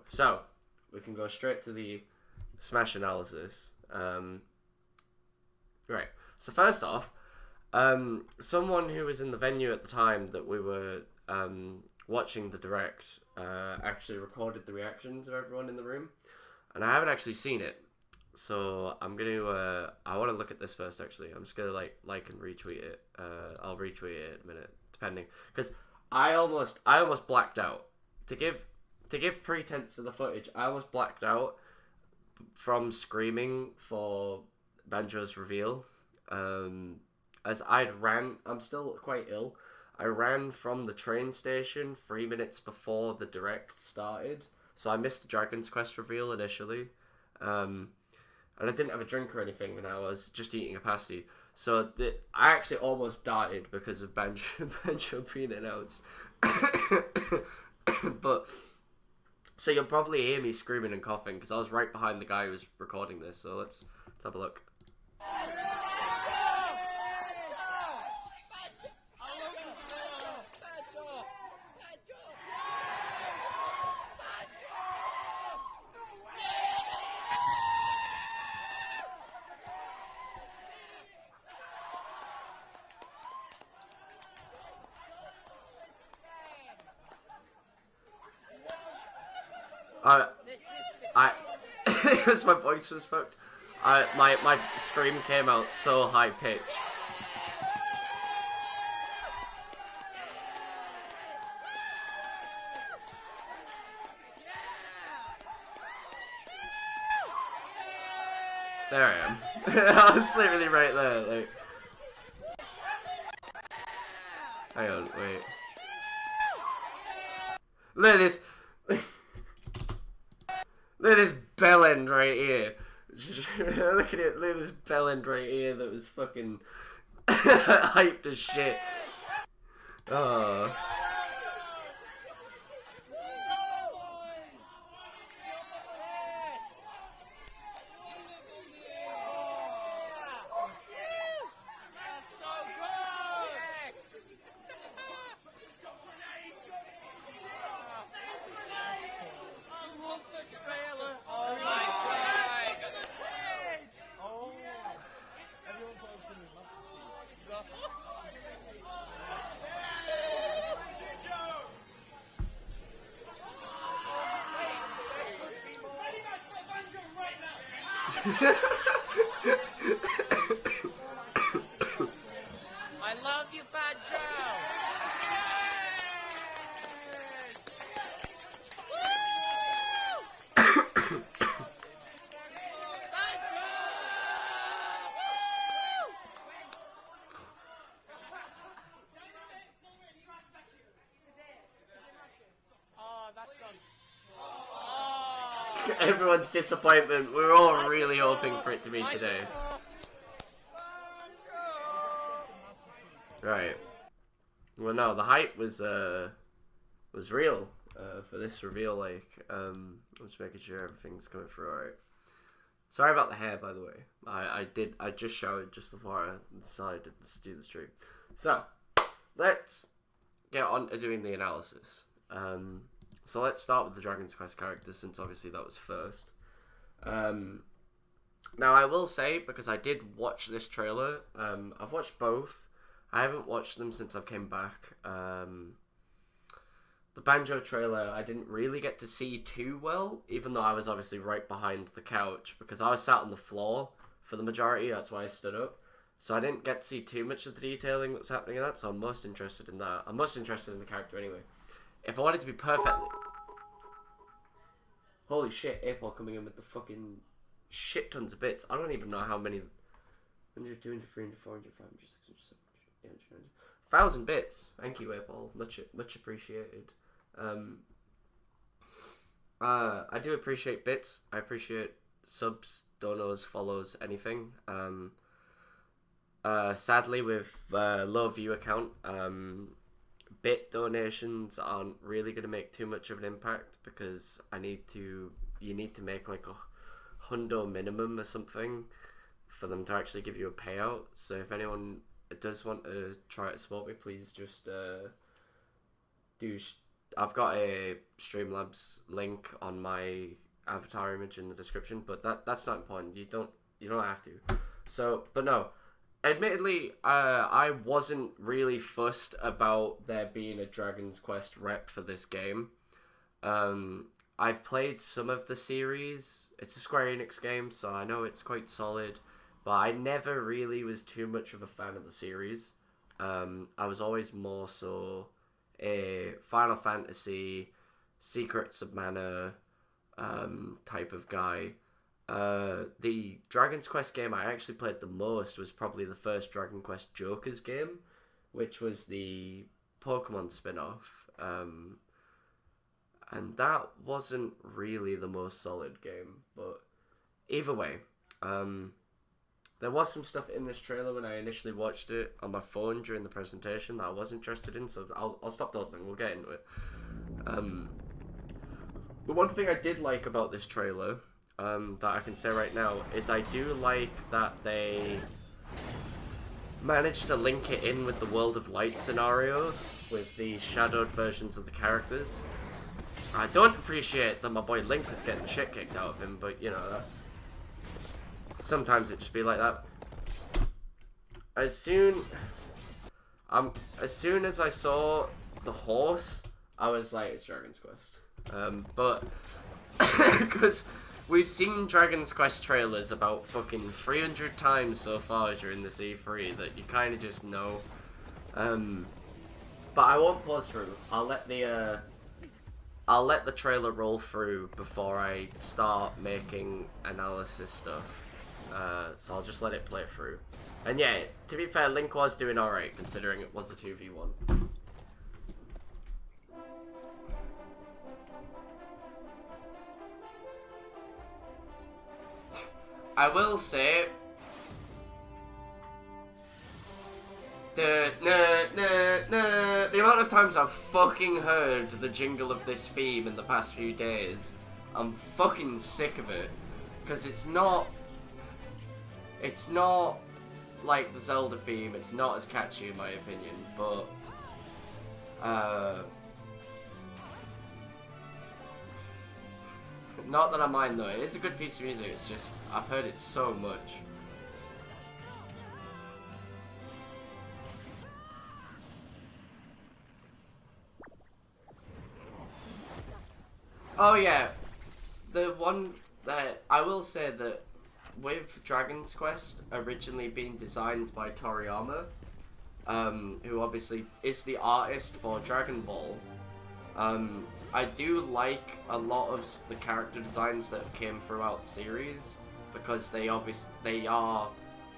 So, we can go straight to the Smash analysis. Right. So first off, someone who was in the venue at the time that we were watching the direct actually recorded the reactions of everyone in the room, and I haven't actually seen it. So I'm gonna I want to look at this first. Actually, I'm just gonna like and retweet it. I'll retweet it in a minute, depending, because I almost blacked out to give pretense to the footage. I almost blacked out from screaming for Banjo's reveal. As I'm still quite ill. I ran from the train station 3 minutes before the direct started, so I missed the Dragon's Quest reveal initially. And I didn't have a drink or anything, and I was just eating a pasty. So I actually almost died because of Banjo being announced. But so you'll probably hear me screaming and coughing because I was right behind the guy who was recording this. So let's have a look. Because my voice was fucked. My scream came out so high pitched. There I am. I was literally right there. Like, hang on, wait. Look at this. Look at this bell end right here. Look at it. Look at this bell end right here that was fucking hyped as shit. Oh. I love you, Banjo! Everyone's disappointment. We're all really hoping for it to be today. Right. Well, no, the hype was real for this reveal. Like, I'm just making sure everything's coming through alright. Sorry about the hair, by the way. I just showered just before I decided to do the stream. So, let's get on to doing the analysis. So let's start with the Dragon's Quest characters, since obviously that was first. Now I will say, because I did watch this trailer, I've watched both. I haven't watched them since I came back. The Banjo trailer I didn't really get to see too well, even though I was obviously right behind the couch, because I was sat on the floor for the majority, that's why I stood up. So I didn't get to see too much of the detailing that was happening in that, so I'm most interested in that. I'm most interested in the character anyway. If I wanted to be perfectly... Holy shit, Apol coming in with the fucking shit tons of bits. I don't even know how many... 100, 200, 300, 400, 500, 600, 700, 800, 900... 1,000 bits. Thank you, Apol. Much appreciated. I do appreciate bits. I appreciate subs, donos, follows, anything. Sadly, with low view account, bit donations aren't really going to make too much of an impact, because you need to make like a hundo minimum or something for them to actually give you a payout. So if anyone does want to try to support me, please just I've got a Streamlabs link on my avatar image in the description, but that's not important. You don't have to. So, but no, admittedly, I wasn't really fussed about there being a Dragon's Quest rep for this game. I've played some of the series. It's a Square Enix game, so I know it's quite solid, but I never really was too much of a fan of the series. I was always more so a Final Fantasy, Secrets of Mana type of guy. The Dragon's Quest game I actually played the most was probably the first Dragon Quest Jokers game, which was the Pokemon spin-off. And that wasn't really the most solid game, but either way, there was some stuff in this trailer when I initially watched it on my phone during the presentation that I was interested in, so I'll stop dawdling, we'll get into it. The one thing I did like about this trailer, that I can say right now, is I do like that they managed to link it in with the World of Light scenario, with the shadowed versions of the characters. I don't appreciate that my boy Link was getting the shit kicked out of him, but you know, sometimes it just be like that. As soon as I saw the horse, I was like, it's Dragon's Quest. But because we've seen Dragon's Quest trailers about fucking 300 times so far during this E3 that you kind of just know. But I won't pause through. I'll let the trailer roll through before I start making analysis stuff. So I'll just let it play through. And yeah, to be fair, Link was doing alright considering it was a 2v1. I will say, the amount of times I've fucking heard the jingle of this theme in the past few days, I'm fucking sick of it. Because it's not like the Zelda theme, it's not as catchy in my opinion, but not that I mind though, it is a good piece of music, it's just, I've heard it so much. Oh yeah, the one that I will say that with Dragon's Quest originally being designed by Toriyama, who obviously is the artist for Dragon Ball, I do like a lot of the character designs that have came throughout the series because they are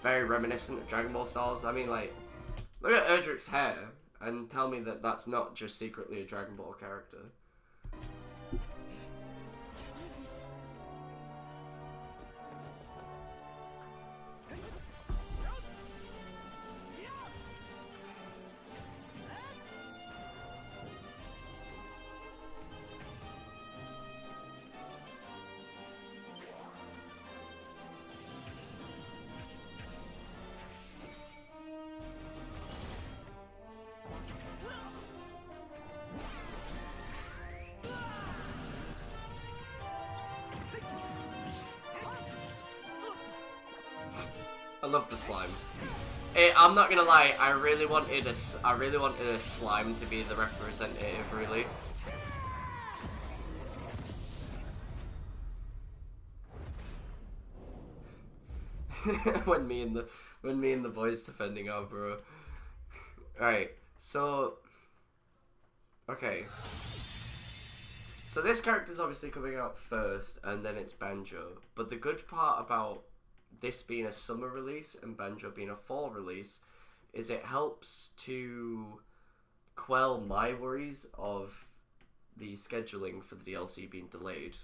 very reminiscent of Dragon Ball styles. I mean, like, look at Erdrick's hair and tell me that that's not just secretly a Dragon Ball character. I love the slime. I'm not gonna lie, I really wanted a slime to be the representative, really. when me and the boys defending our bro. Alright, so okay. So this character's obviously coming out first, and then it's Banjo. But the good part about this being a summer release and Banjo being a fall release is it helps to quell my worries of the scheduling for the DLC being delayed.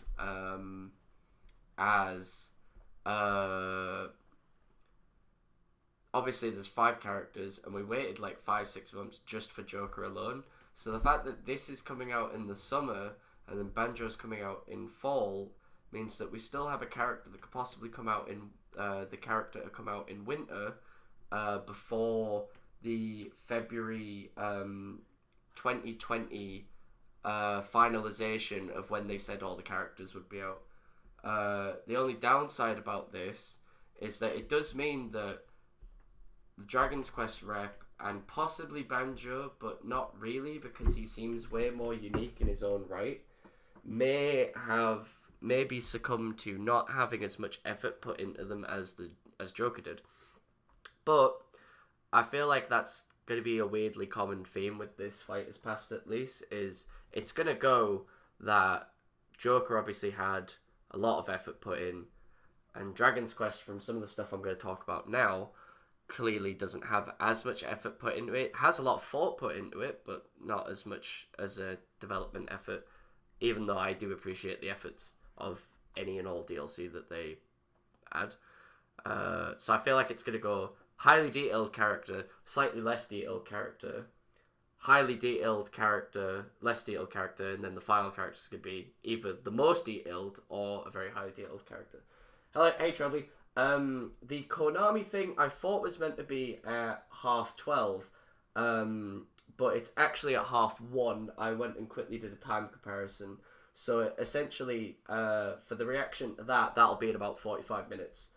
Obviously there's 5 characters and we waited like 5-6 months just for Joker alone. So the fact that this is coming out in the summer and then Banjo's coming out in fall means that we still have a character that could possibly come out in winter before the February 2020 finalization of when they said all the characters would be out. The only downside about this is that it does mean that the Dragon's Quest rep and possibly Banjo, but not really because he seems way more unique in his own right, maybe succumb to not having as much effort put into them as Joker did. But I feel like that's going to be a weirdly common theme with this Fighters Past, at least, is it's going to go that Joker obviously had a lot of effort put in, and Dragon's Quest, from some of the stuff I'm going to talk about now, clearly doesn't have as much effort put into it. It has a lot of thought put into it, but not as much as a development effort, even though I do appreciate the efforts of any and all DLC that they add. So I feel like it's going to go highly detailed character, slightly less detailed character, highly detailed character, less detailed character, and then the final characters could be either the most detailed or a very highly detailed character. Hello, hey Trebly. The Konami thing I thought was meant to be at 12:30, but it's actually at 1:30. I went and quickly did a time comparison. So essentially, for the reaction to that'll be in about 45 minutes,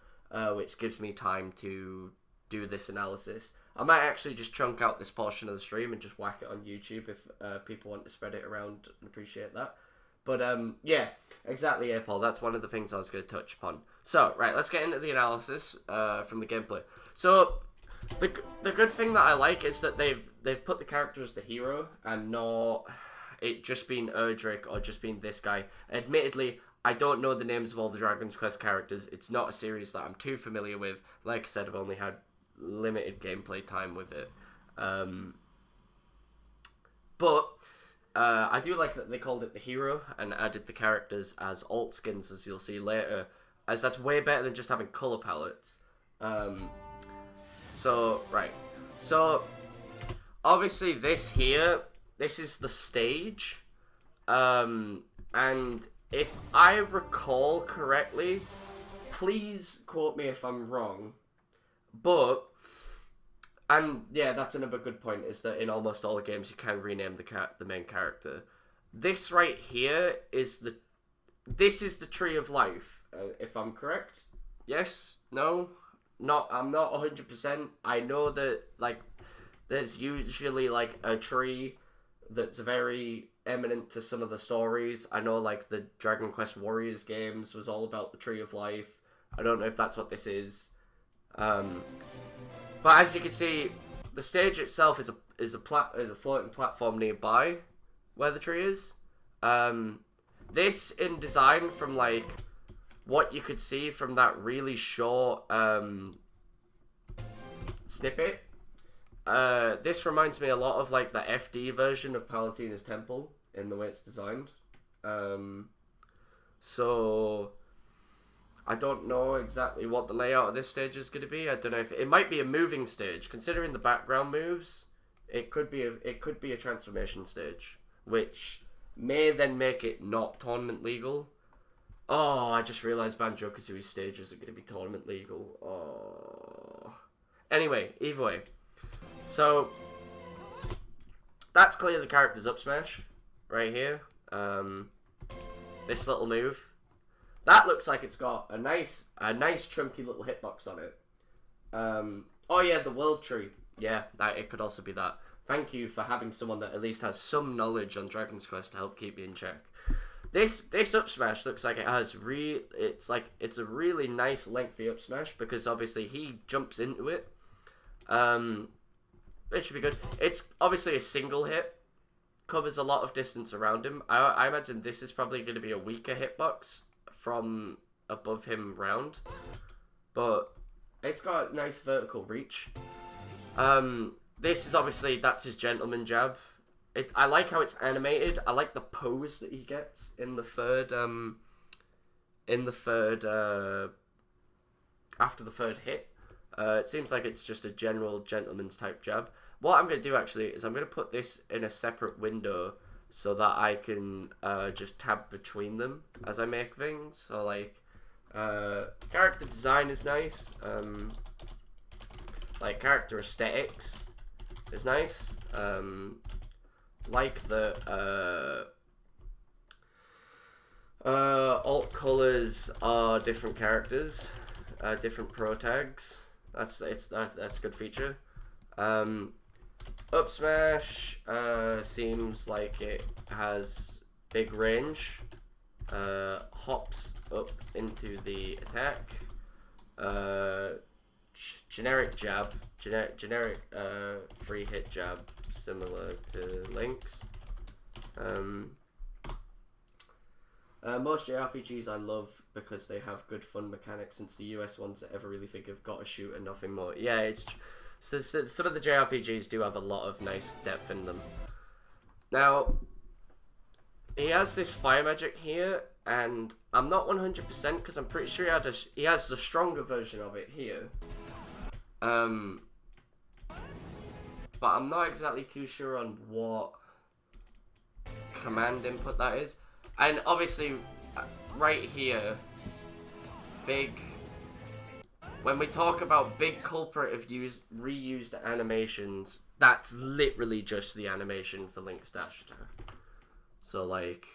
which gives me time to do this analysis. I might actually just chunk out this portion of the stream and just whack it on YouTube if people want to spread it around and appreciate that. But yeah, exactly, Paul. That's one of the things I was going to touch upon. So, right, let's get into the analysis from the gameplay. So, the good thing that I like is that they've put the character as the hero and not it just being Erdrick or just being this guy. Admittedly, I don't know the names of all the Dragon's Quest characters. It's not a series that I'm too familiar with. Like I said, I've only had limited gameplay time with it. But I do like that they called it the hero and added the characters as alt skins, as you'll see later, as that's way better than just having color palettes. So obviously this is the stage, and if I recall correctly, please quote me if I'm wrong, but and yeah, that's another good point, is that in almost all the games you can rename the main character. This right here is the Tree of Life, if I'm correct. Yes? No? I'm not 100%. I know that like there's usually like a tree that's very eminent to some of the stories. I know like the Dragon Quest Warriors games was all about the Tree of Life. I don't know if that's what this is. But as you can see, the stage itself is a floating platform nearby where the tree is. This in design, from like what you could see from that really short snippet, this reminds me a lot of like the FD version of Palathina's Temple in the way it's designed. So I don't know exactly what the layout of this stage is going to be. I don't know if it might be a moving stage. Considering the background moves, it could be a transformation stage, which may then make it not tournament legal. Oh, I just realized Banjo Kazooie stages are going to be tournament legal. Oh. Anyway, either way. So that's clearly the character's up smash right here. This little move. That looks like it's got a nice chunky little hitbox on it. Oh yeah, the World Tree. Yeah, it could also be that. Thank you for having someone that at least has some knowledge on Dragon's Quest to help keep me in check. This up smash looks like it has it's a really nice lengthy up smash, because obviously he jumps into it. It should be good. It's obviously a single hit, covers a lot of distance around him. I imagine this is probably going to be a weaker hitbox from above him round, but it's got a nice vertical reach. This is obviously, that's his gentleman jab. I like how it's animated. I like the pose that he gets in the third after the third hit. It seems like it's just a general gentleman's type jab. What I'm going to do actually is I'm going to put this in a separate window so that I can just tab between them as I make things. So like, character design is nice. Like character aesthetics is nice. like the alt colors are different characters, different pro tags. That's a good feature. Up smash seems like it has big range. Hops up into the attack. Generic jab, generic free hit jab, similar to Link's. Most JRPGs I love because they have good fun mechanics, since the US ones that ever really think have got a shoot and nothing more. Yeah, it's so some of the JRPGs do have a lot of nice depth in them. Now, he has this fire magic here, and I'm not 100% because I'm pretty sure he has the stronger version of it here. But I'm not exactly too sure on what command input that is. And obviously, right here, when we talk about big culprit of reused animations, that's literally just the animation for Link's dash attack. So like,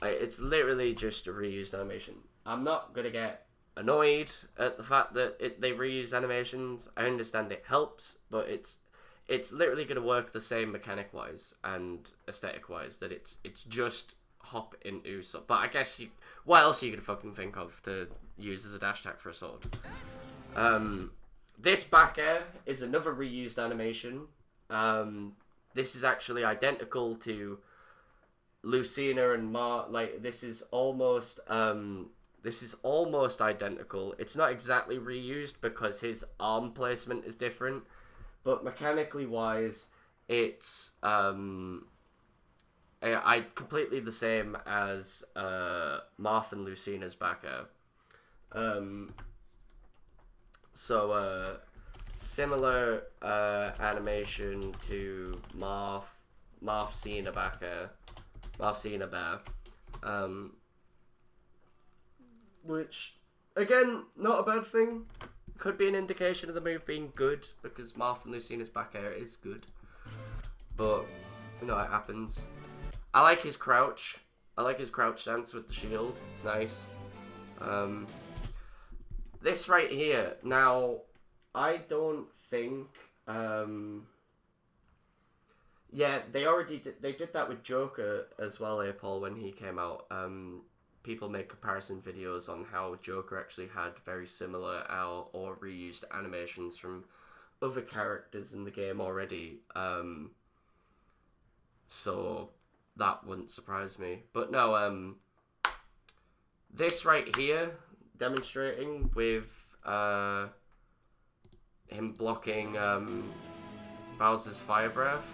it's literally just a reused animation. I'm not gonna get annoyed at the fact that they reuse animations. I understand it helps, but it's literally gonna work the same mechanic wise and aesthetic wise. That it's just hop into. So, but I guess what else you could fucking think of to use as a dash attack for a sword? This back air is another reused animation. This is actually identical to Lucina and like this is almost identical. It's not exactly reused because his arm placement is different, but mechanically wise, it's completely the same as Marth and Lucina's back air. So similar animation to Marth-Cena back air, Marth-Cena bear. Which, again, not a bad thing. Could be an indication of the move being good, because Marth and Lucina's back air is good. But, you know, it happens. I like his crouch. I like his crouch stance with the shield. It's nice. This right here. Now, I don't think... yeah, they did that with Joker as well, Paul, when he came out. People made comparison videos on how Joker actually had very similar or reused animations from other characters in the game already. So that wouldn't surprise me. But no, this right here, demonstrating with him blocking Bowser's Fire Breath.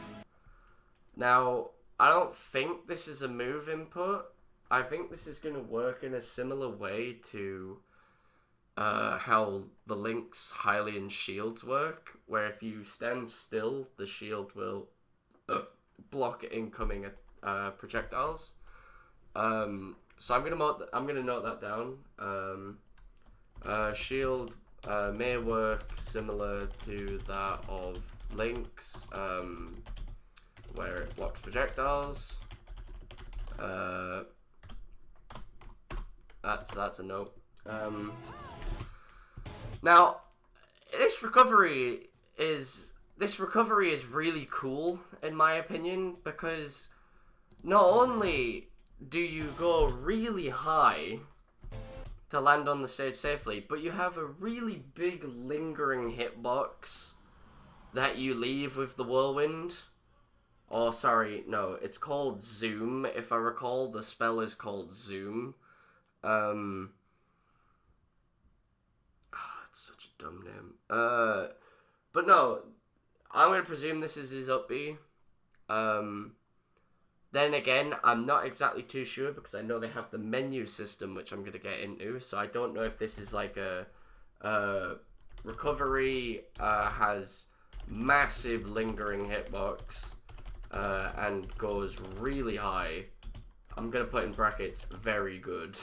Now, I don't think this is a move input. I think this is going to work in a similar way to how the Link's Hylian shields work, where if you stand still, the shield will block incoming projectiles. So I'm gonna note that down. Shield may work similar to that of Link's, where it blocks projectiles. That's a note. Now, this recovery is really cool in my opinion, because not only do you go really high to land on the stage safely, but you have a really big lingering hitbox that you leave with the whirlwind. Oh, sorry, no, it's called Zoom. If I recall, the spell is called Zoom. It's such a dumb name. But no, I'm gonna presume this is his up B. Then again, I'm not exactly too sure because I know they have the menu system, which I'm gonna get into. So I don't know if this is like a recovery has massive lingering hitbox and goes really high. I'm gonna put in brackets very good.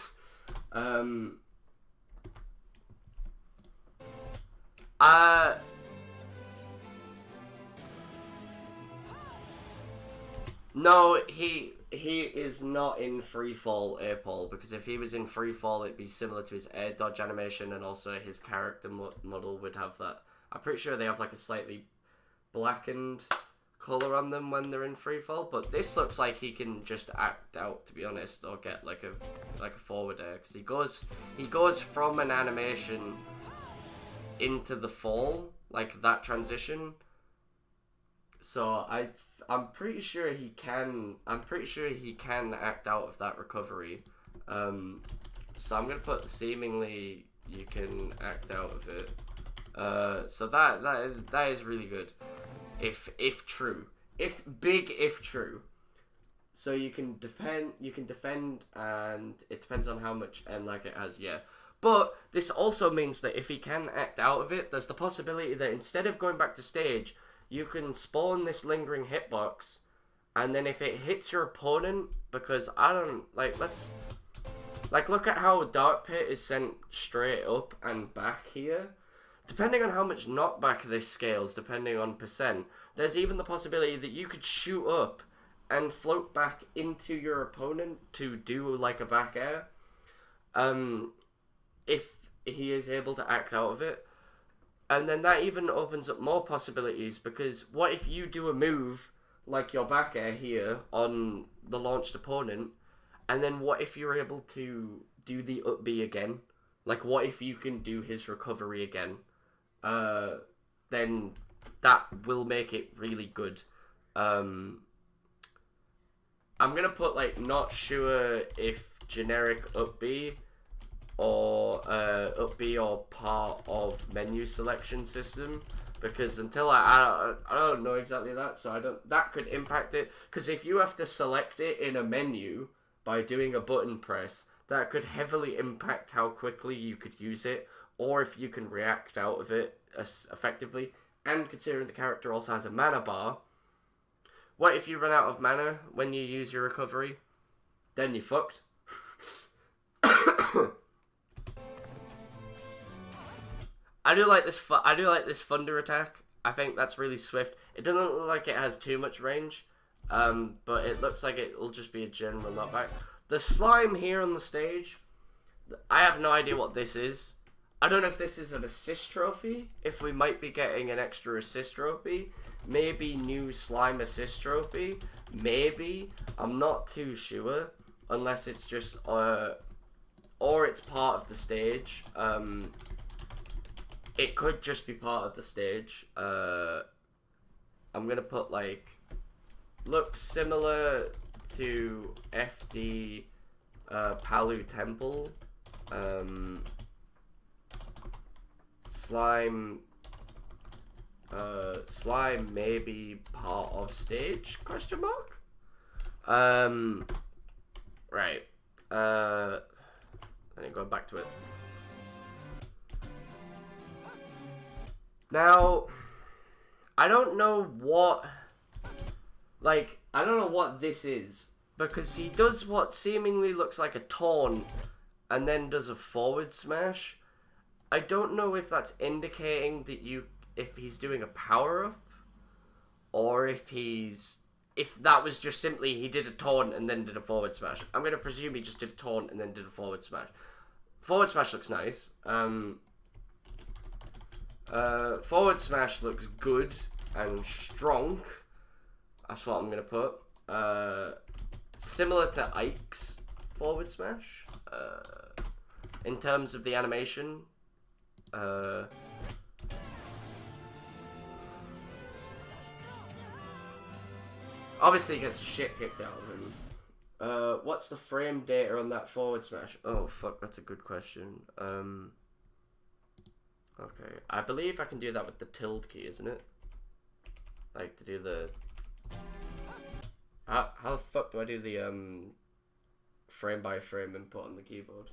No, he is not in freefall air Paul, because if he was in freefall, it'd be similar to his air dodge animation, and also his character model would have that. I'm pretty sure they have like a slightly blackened color on them when they're in freefall, but this looks like he can just act out, to be honest, or get like a forward air, because he goes from an animation into the fall, like that transition. So I'm pretty sure he can. I'm pretty sure he can act out of that recovery. So I'm gonna put seemingly you can act out of it. So that is really good. If true, if true. So you can defend, and it depends on how much and like it has, yeah. But this also means that if he can act out of it, there's the possibility that instead of going back to stage, you can spawn this lingering hitbox, and then if it hits your opponent, because I don't let's look at how Dark Pit is sent straight up and back here. Depending on how much knockback this scales, depending on percent, there's even the possibility that you could shoot up and float back into your opponent to do like a back air. If he is able to act out of it. And then that even opens up more possibilities, because what if you do a move like your back air here on the launched opponent, and then what if you're able to do the up B again? Like, what if you can do his recovery again? Then that will make it really good. I'm gonna put like not sure if generic up B or up B or part of menu selection system, because until I don't know exactly that, so that could impact it, because if you have to select it in a menu by doing a button press, that could heavily impact how quickly you could use it, or if you can react out of it as effectively. And considering the character also has a mana bar, what if you run out of mana when you use your recovery? Then you're fucked. I do like this thunder attack. I think that's really swift. It doesn't look like it has too much range, but it looks like it will just be a general knockback. The slime here on the stage, I have no idea what this is. I don't know if this is an assist trophy, if we might be getting an extra assist trophy. Maybe new slime assist trophy. Maybe. I'm not too sure, unless it's just, or it's part of the stage. It could just be part of the stage. I'm gonna put like, looks similar to FD Palu Temple. Slime maybe part of stage, question mark? Right. Let me go back to it. Now, I don't know what this is, because he does what seemingly looks like a taunt and then does a forward smash. I don't know if that's indicating that if he's doing a power up, or if that was just simply he did a taunt and then did a forward smash. I'm gonna presume he just did a taunt and then did a forward smash. Forward smash looks nice. Forward smash looks good and strong. That's what I'm gonna put. Similar to Ike's forward smash. In terms of the animation. Obviously he gets shit kicked out of him. What's the frame data on that forward smash? Oh fuck, that's a good question. Okay, I believe I can do that with the tilde key, isn't it? Like, to do the... How the fuck do I do the, frame by frame input on the keyboard?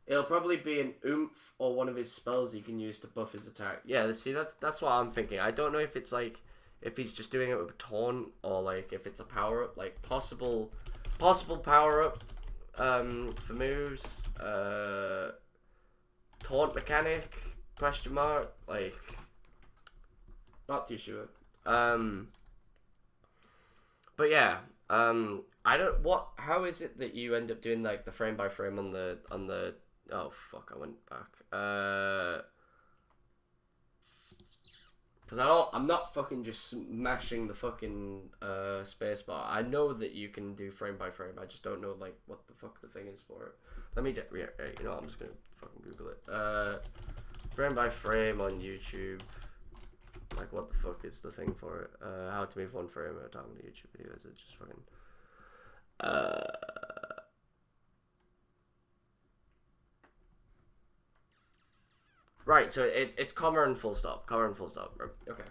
It'll probably be an oomph or one of his spells he can use to buff his attack. Yeah, see, that's what I'm thinking. I don't know if it's, like, if he's just doing it with a taunt, or, like, if it's a power-up. Like, possible power-up, for moves. Taunt mechanic, Question mark? Like, not too sure. But yeah, I don't, how is it that you end up doing, like, the frame by frame on the, oh, fuck, I went back. Because I'm not fucking just smashing the fucking, spacebar. I know that you can do frame by frame, I just don't know, like, what the fuck the thing is for it. Let me just, yeah, you know, I'm just gonna fucking Google it. Frame by frame on YouTube. Like, what the fuck is the thing for it? How to move one frame at a time on a YouTube video. Is it just fucking... Right, so it's comma and full stop. Comma and full stop. Okay.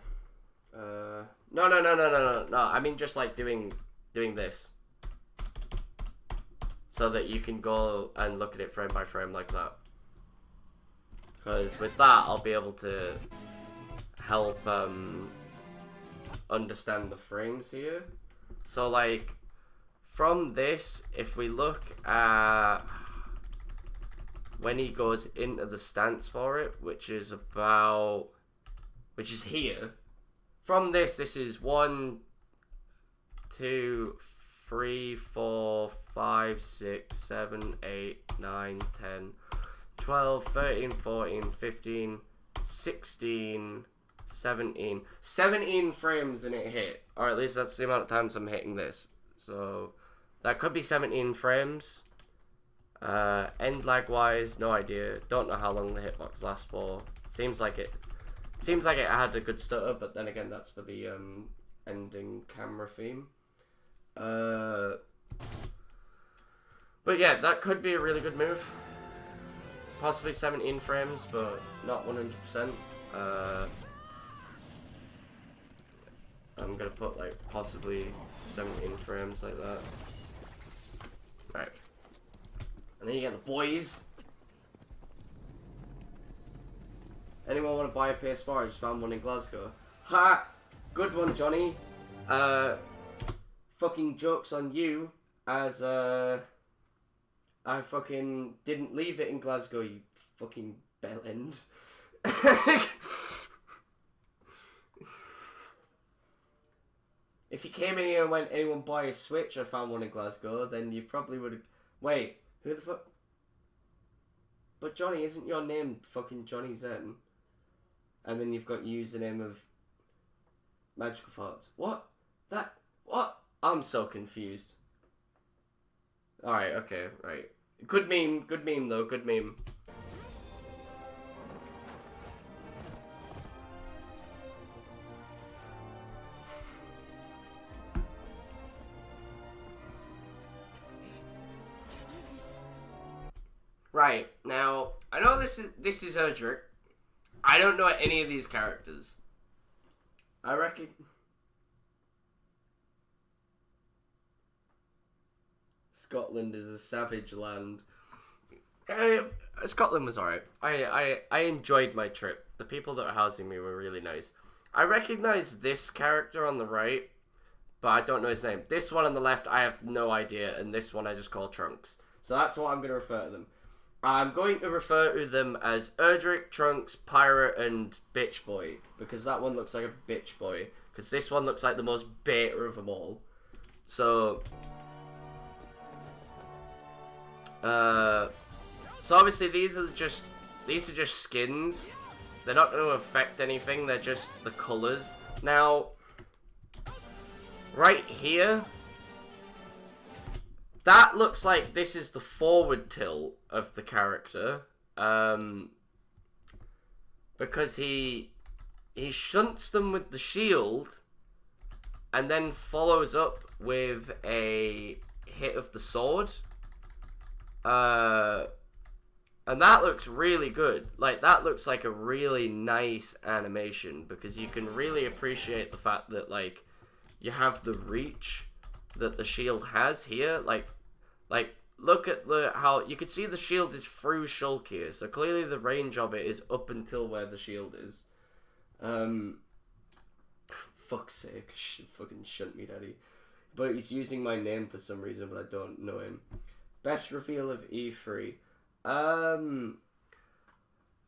No. I mean, just like doing this. So that you can go and look at it frame by frame like that. Because with that, I'll be able to help understand the frames here. So like from this, if we look at when he goes into the stance for it, which is here. From this is 1, 2, 3, 4, 5, 6, 7, 8, 9, 10, 12, 13, 14, 15, 16, 17 frames and it hit. Or at least that's the amount of times I'm hitting this. So that could be 17 frames. End lag wise, no idea. Don't know how long the hitbox lasts for. Seems like it had a good stutter, but then again that's for the ending camera theme. But yeah, that could be a really good move. Possibly 17 frames, but not 100%. I'm gonna put like possibly 17 frames like that. Right. And then you get the boys. Anyone want to buy a PS4? I just found one in Glasgow. Ha! Good one, Johnny. Fucking joke's on you, as I fucking didn't leave it in Glasgow, you fucking bellend. If you came in here and went, anyone buy a Switch, I found one in Glasgow, then you probably would have... Wait, who the fuck... But Johnny, isn't your name fucking Johnny Zen? And then you've got username of Magical Farts. What? What? I'm so confused. Alright, okay, right. Good meme though, good meme. Right, now, I know this is Erdrick. I don't know any of these characters. I reckon... Scotland is a savage land. Scotland was alright. I enjoyed my trip. The people that were housing me were really nice. I recognize this character on the right, but I don't know his name. This one on the left, I have no idea, and this one I just call Trunks. So that's what I'm going to refer to them. I'm going to refer to them as Erdrick, Trunks, Pirate, and Bitch Boy, because that one looks like a bitch boy, because this one looks like the most beta of them all. So... so obviously these are just skins. They're not going to affect anything, they're just the colours. Now, right here, that looks like this is the forward tilt of the character. Because he shunts them with the shield and then follows up with a hit of the sword. And that looks really good. Like, that looks like a really nice animation, because you can really appreciate the fact that, like, you have the reach that the shield has here. Like, look at how you can see the shield is through Shulk here, so clearly the range of it is up until where the shield is. Fuck's sake, fucking shunt me, daddy. But he's using my name for some reason, but I don't know him. Best reveal of E3.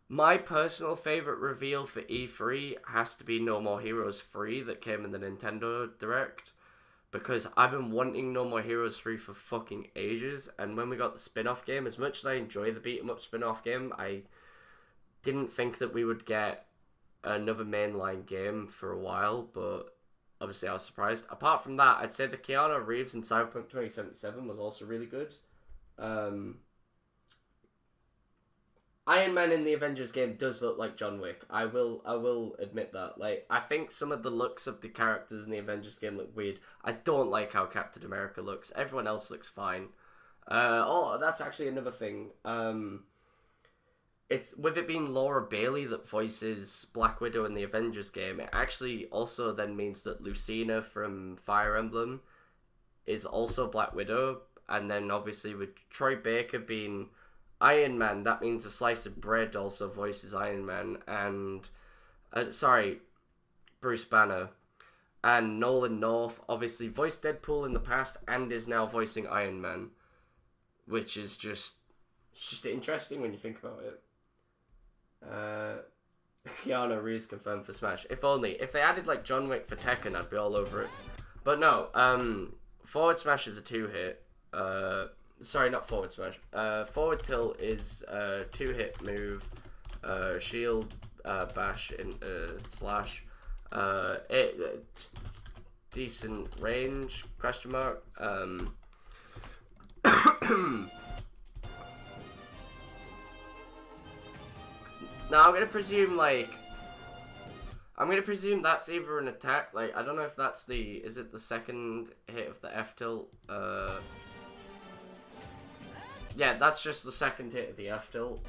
My personal favorite reveal for E3 has to be No More Heroes 3 that came in the Nintendo Direct. Because I've been wanting No More Heroes 3 for fucking ages, and when we got the spin-off game, as much as I enjoy the beat-em-up spin-off game, I didn't think that we would get another mainline game for a while, but obviously I was surprised. Apart from that, I'd say the Keanu Reeves in Cyberpunk 2077 was also really good. Iron Man in the Avengers game does look like John Wick. I will admit that. Like, I think some of the looks of the characters in the Avengers game look weird. I don't like how Captain America looks. Everyone else looks fine. That's actually another thing. It's with it being Laura Bailey that voices Black Widow in the Avengers game, it actually also then means that Lucina from Fire Emblem is also Black Widow, and then obviously with Troy Baker being Iron Man, that means A Slice of Bread also voices Iron Man, and Bruce Banner, and Nolan North obviously voiced Deadpool in the past and is now voicing Iron Man, which is just interesting when you think about it. Keanu Reeves confirmed for Smash. If only. If they added like John Wick for Tekken, I'd be all over it. But no, forward smash is a 2-hit. Sorry, not forward smash. Forward tilt is a 2-hit move. Shield bash in slash. Decent range? Question mark. Now I'm gonna presume that's either an attack. Like, I don't know if that's is it the second hit of the F tilt? Yeah, that's just the second hit of the F tilt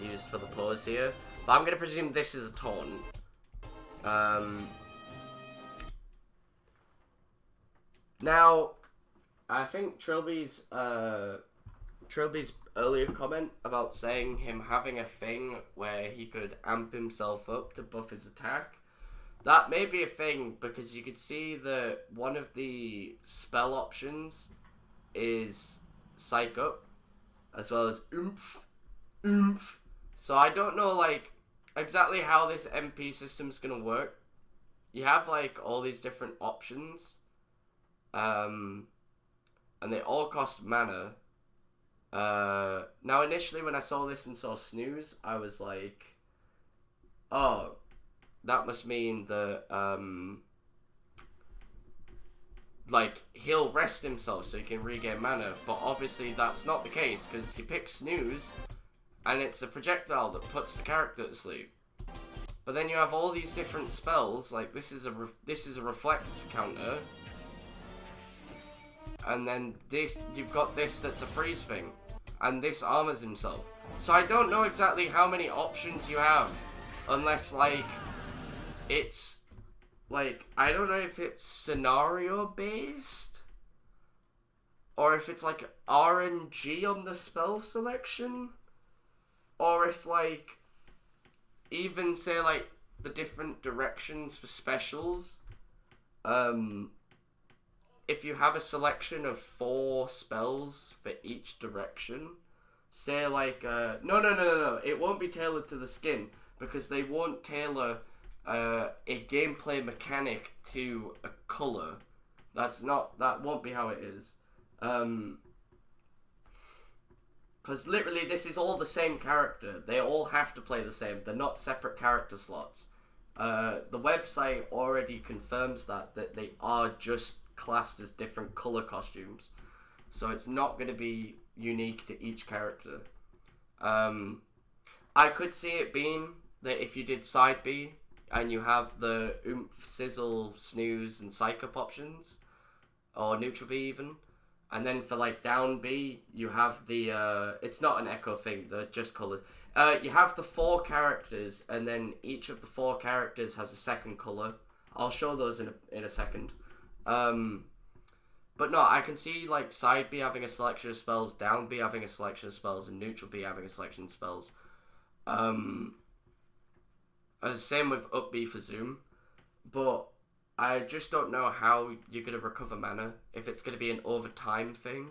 used for the pause here. But I'm gonna presume this is a taunt. Now, I think Trilby's earlier comment about saying him having a thing where he could amp himself up to buff his attack, that may be a thing, because you could see that one of the spell options is Psych Up, as well as Oomph. So I don't know, like, exactly how this MP system's gonna work. You have, like, all these different options, and they all cost mana. Now initially when I saw this and saw snooze, I was like, oh, that must mean that, like, he'll rest himself so he can regain mana, but obviously that's not the case, because he picks snooze, and it's a projectile that puts the character to sleep. But then you have all these different spells, like this is a reflect counter, and then you've got this that's a freeze thing, and this armors himself. So I don't know exactly how many options you have, unless, like, it's, like, I don't know if it's scenario based, or if it's, like, RNG on the spell selection, or if, like, even, say, like, the different directions for specials, if you have a selection of 4 spells for each direction, say, like, no, it won't be tailored to the skin, because they won't tailor a gameplay mechanic to a colour. That won't be how it is. Because literally this is all the same character. They all have to play the same. They're not separate character slots. The website already confirms that they are just classed as different colour costumes. So it's not going to be unique to each character. I could see it being that if you did side B and you have the oomph, sizzle, snooze and psych up options, or neutral B even, and then for, like, down B you have the it's not an echo thing, they're just colours. You have the 4 characters, and then each of the 4 characters has a second colour. I'll show those in a second. But no, I can see, like, side B having a selection of spells, down B having a selection of spells, and neutral B having a selection of spells. As the same with up B for Zoom. But I just don't know how you're going to recover mana, if it's going to be an over time thing.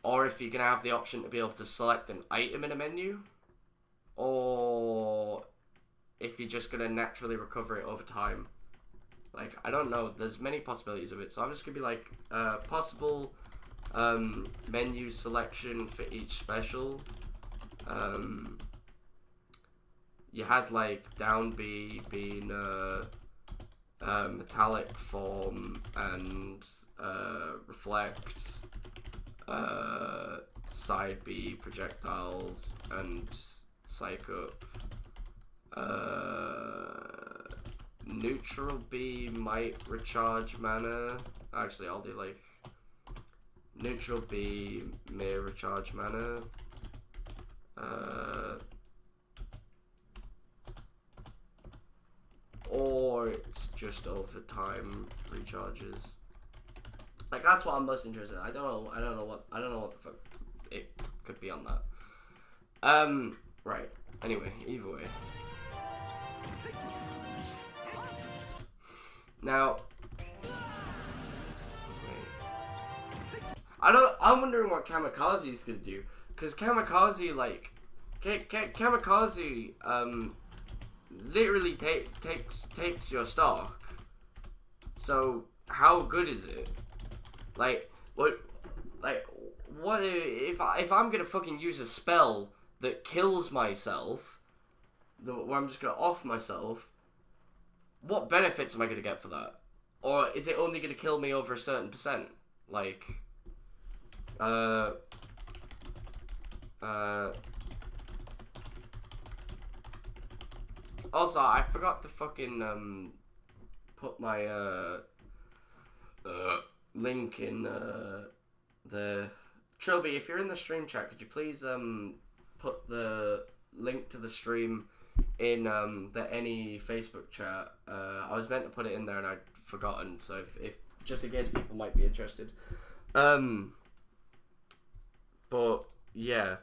or if you're going to have the option to be able to select an item in a menu, or if you're just going to naturally recover it over time. Like, I don't know, there's many possibilities of it, so I'm just going to be like, possible menu selection for each special. You had like down B being metallic form and reflect, side B projectiles and psych up, neutral B might recharge mana. Actually, I'll do like neutral B may recharge mana. Or it's just over time recharges. Like, that's what I'm most interested in. I don't know what the fuck it could be on that. Right. Anyway, either way. Now, I'm wondering what Kamikaze is gonna do, because Kamikaze, like, Kamikaze, literally takes your stock. So how good is it? Like, what if I'm gonna fucking use a spell that kills myself, where I'm just gonna off myself? What benefits am I gonna get for that? Or is it only gonna kill me over a certain percent? Like, also, I forgot to fucking put my link in the Trilby. If you're in the stream chat, could you please put the link to the stream in the any Facebook chat? I was meant to put it in there and I'd forgotten, so if just in case people might be interested. But yeah.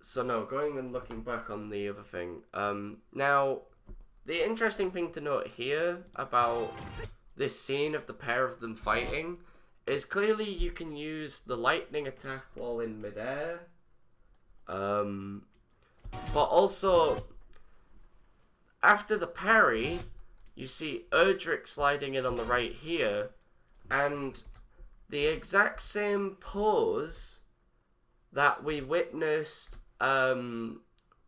So no, going and looking back on the other thing. Now, the interesting thing to note here about this scene of the pair of them fighting is clearly you can use the lightning attack while in midair. But also, after the parry, you see Erdrick sliding in on the right here, and the exact same pose that we witnessed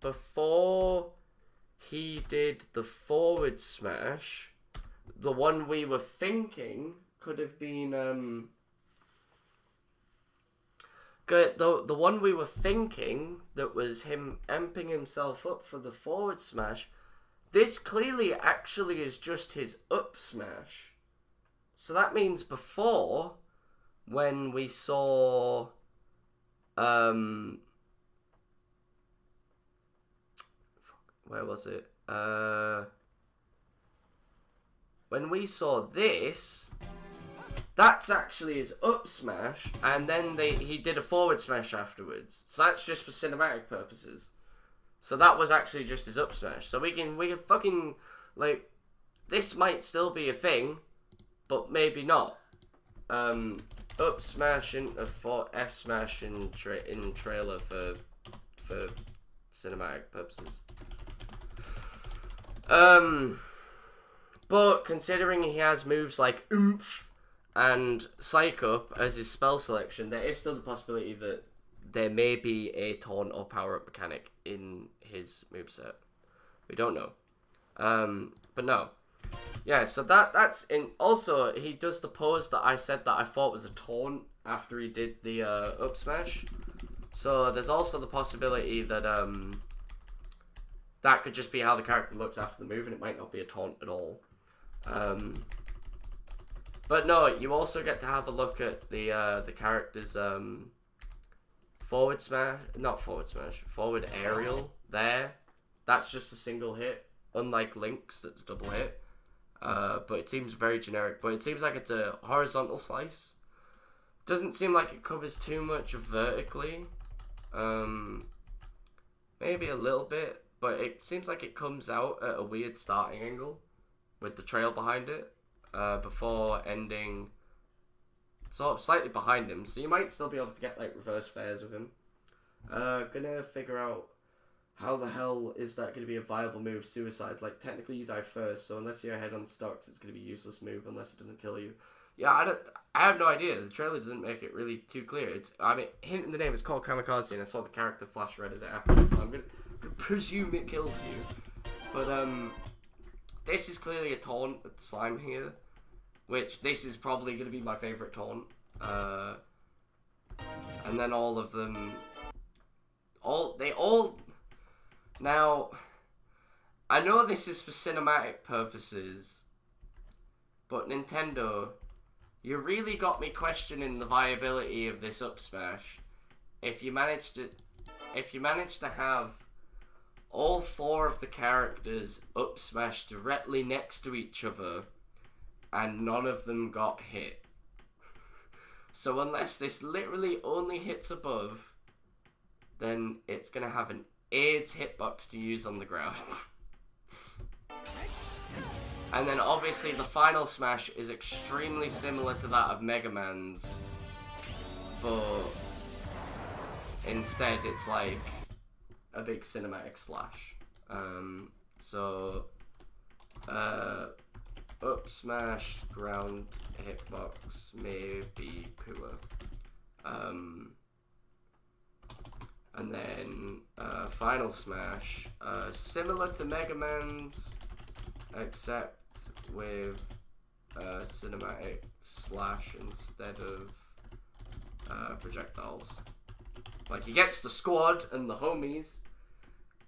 before he did the forward smash, the one we were thinking could have been the one we were thinking that was him amping himself up for the forward smash. This clearly actually is just his up smash. So that means before, when we saw where was it? When we saw this, that's actually his up smash, and then he did a forward smash afterwards. So that's just for cinematic purposes. So that was actually just his up smash. So we can fucking, like, this might still be a thing, but maybe not. Up smash into F smash in trailer for cinematic purposes. But considering he has moves like Oomph and Psych Up as his spell selection, there is still the possibility that there may be a taunt or power up mechanic in his moveset. We don't know. But no. Yeah, so that's in. Also, he does the pose that I said that I thought was a taunt after he did the up smash. So there's also the possibility that that could just be how the character looks after the move, and it might not be a taunt at all. But no, you also get to have a look at the character's forward aerial there. That's just a single hit, unlike Link's that's double hit. But it seems very generic. But it seems like it's a horizontal slice. Doesn't seem like it covers too much vertically. Maybe a little bit, but it seems like it comes out at a weird starting angle with the trail behind it, before ending sort of slightly behind him, so you might still be able to get like reverse fares with him. Gonna figure out how the hell is that going to be a viable move, suicide. Like, technically you die first, so unless you're ahead on stocks, it's going to be a useless move unless it doesn't kill you. Yeah, I have no idea. The trailer doesn't make it really too clear. Hint in the name, it's called Kamikaze, and I saw the character flash red as it happened, so I'm gonna presume it kills you. But, this is clearly a taunt with slime here, which this is probably going to be my favourite taunt. And then all of them, now, I know this is for cinematic purposes, but Nintendo, you really got me questioning the viability of this up smash. If you manage to have all 4 of the characters up smash directly next to each other, and none of them got hit. So unless this literally only hits above, then it's gonna have an AIDS hitbox to use on the ground. And then obviously the final smash is extremely similar to that of Mega Man's, but instead it's like a big cinematic slash. Up smash, ground hitbox may be poor. And then final smash, similar to Mega Man's, except with cinematic slash instead of projectiles. Like, he gets the squad and the homies,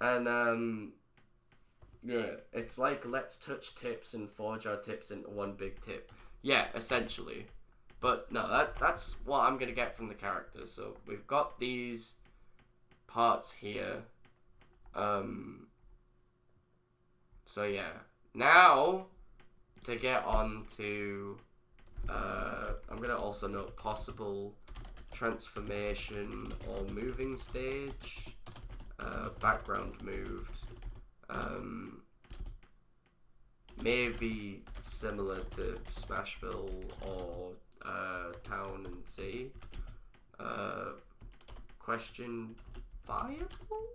and yeah, it's like let's touch tips and forge our tips into one big tip. Yeah, essentially. But no, that's what I'm gonna get from the characters. So we've got these parts here. So yeah. Now to get on to I'm gonna also note possible transformation or moving stage. Background moved. Maybe similar to Smashville or Town and City. Question viable?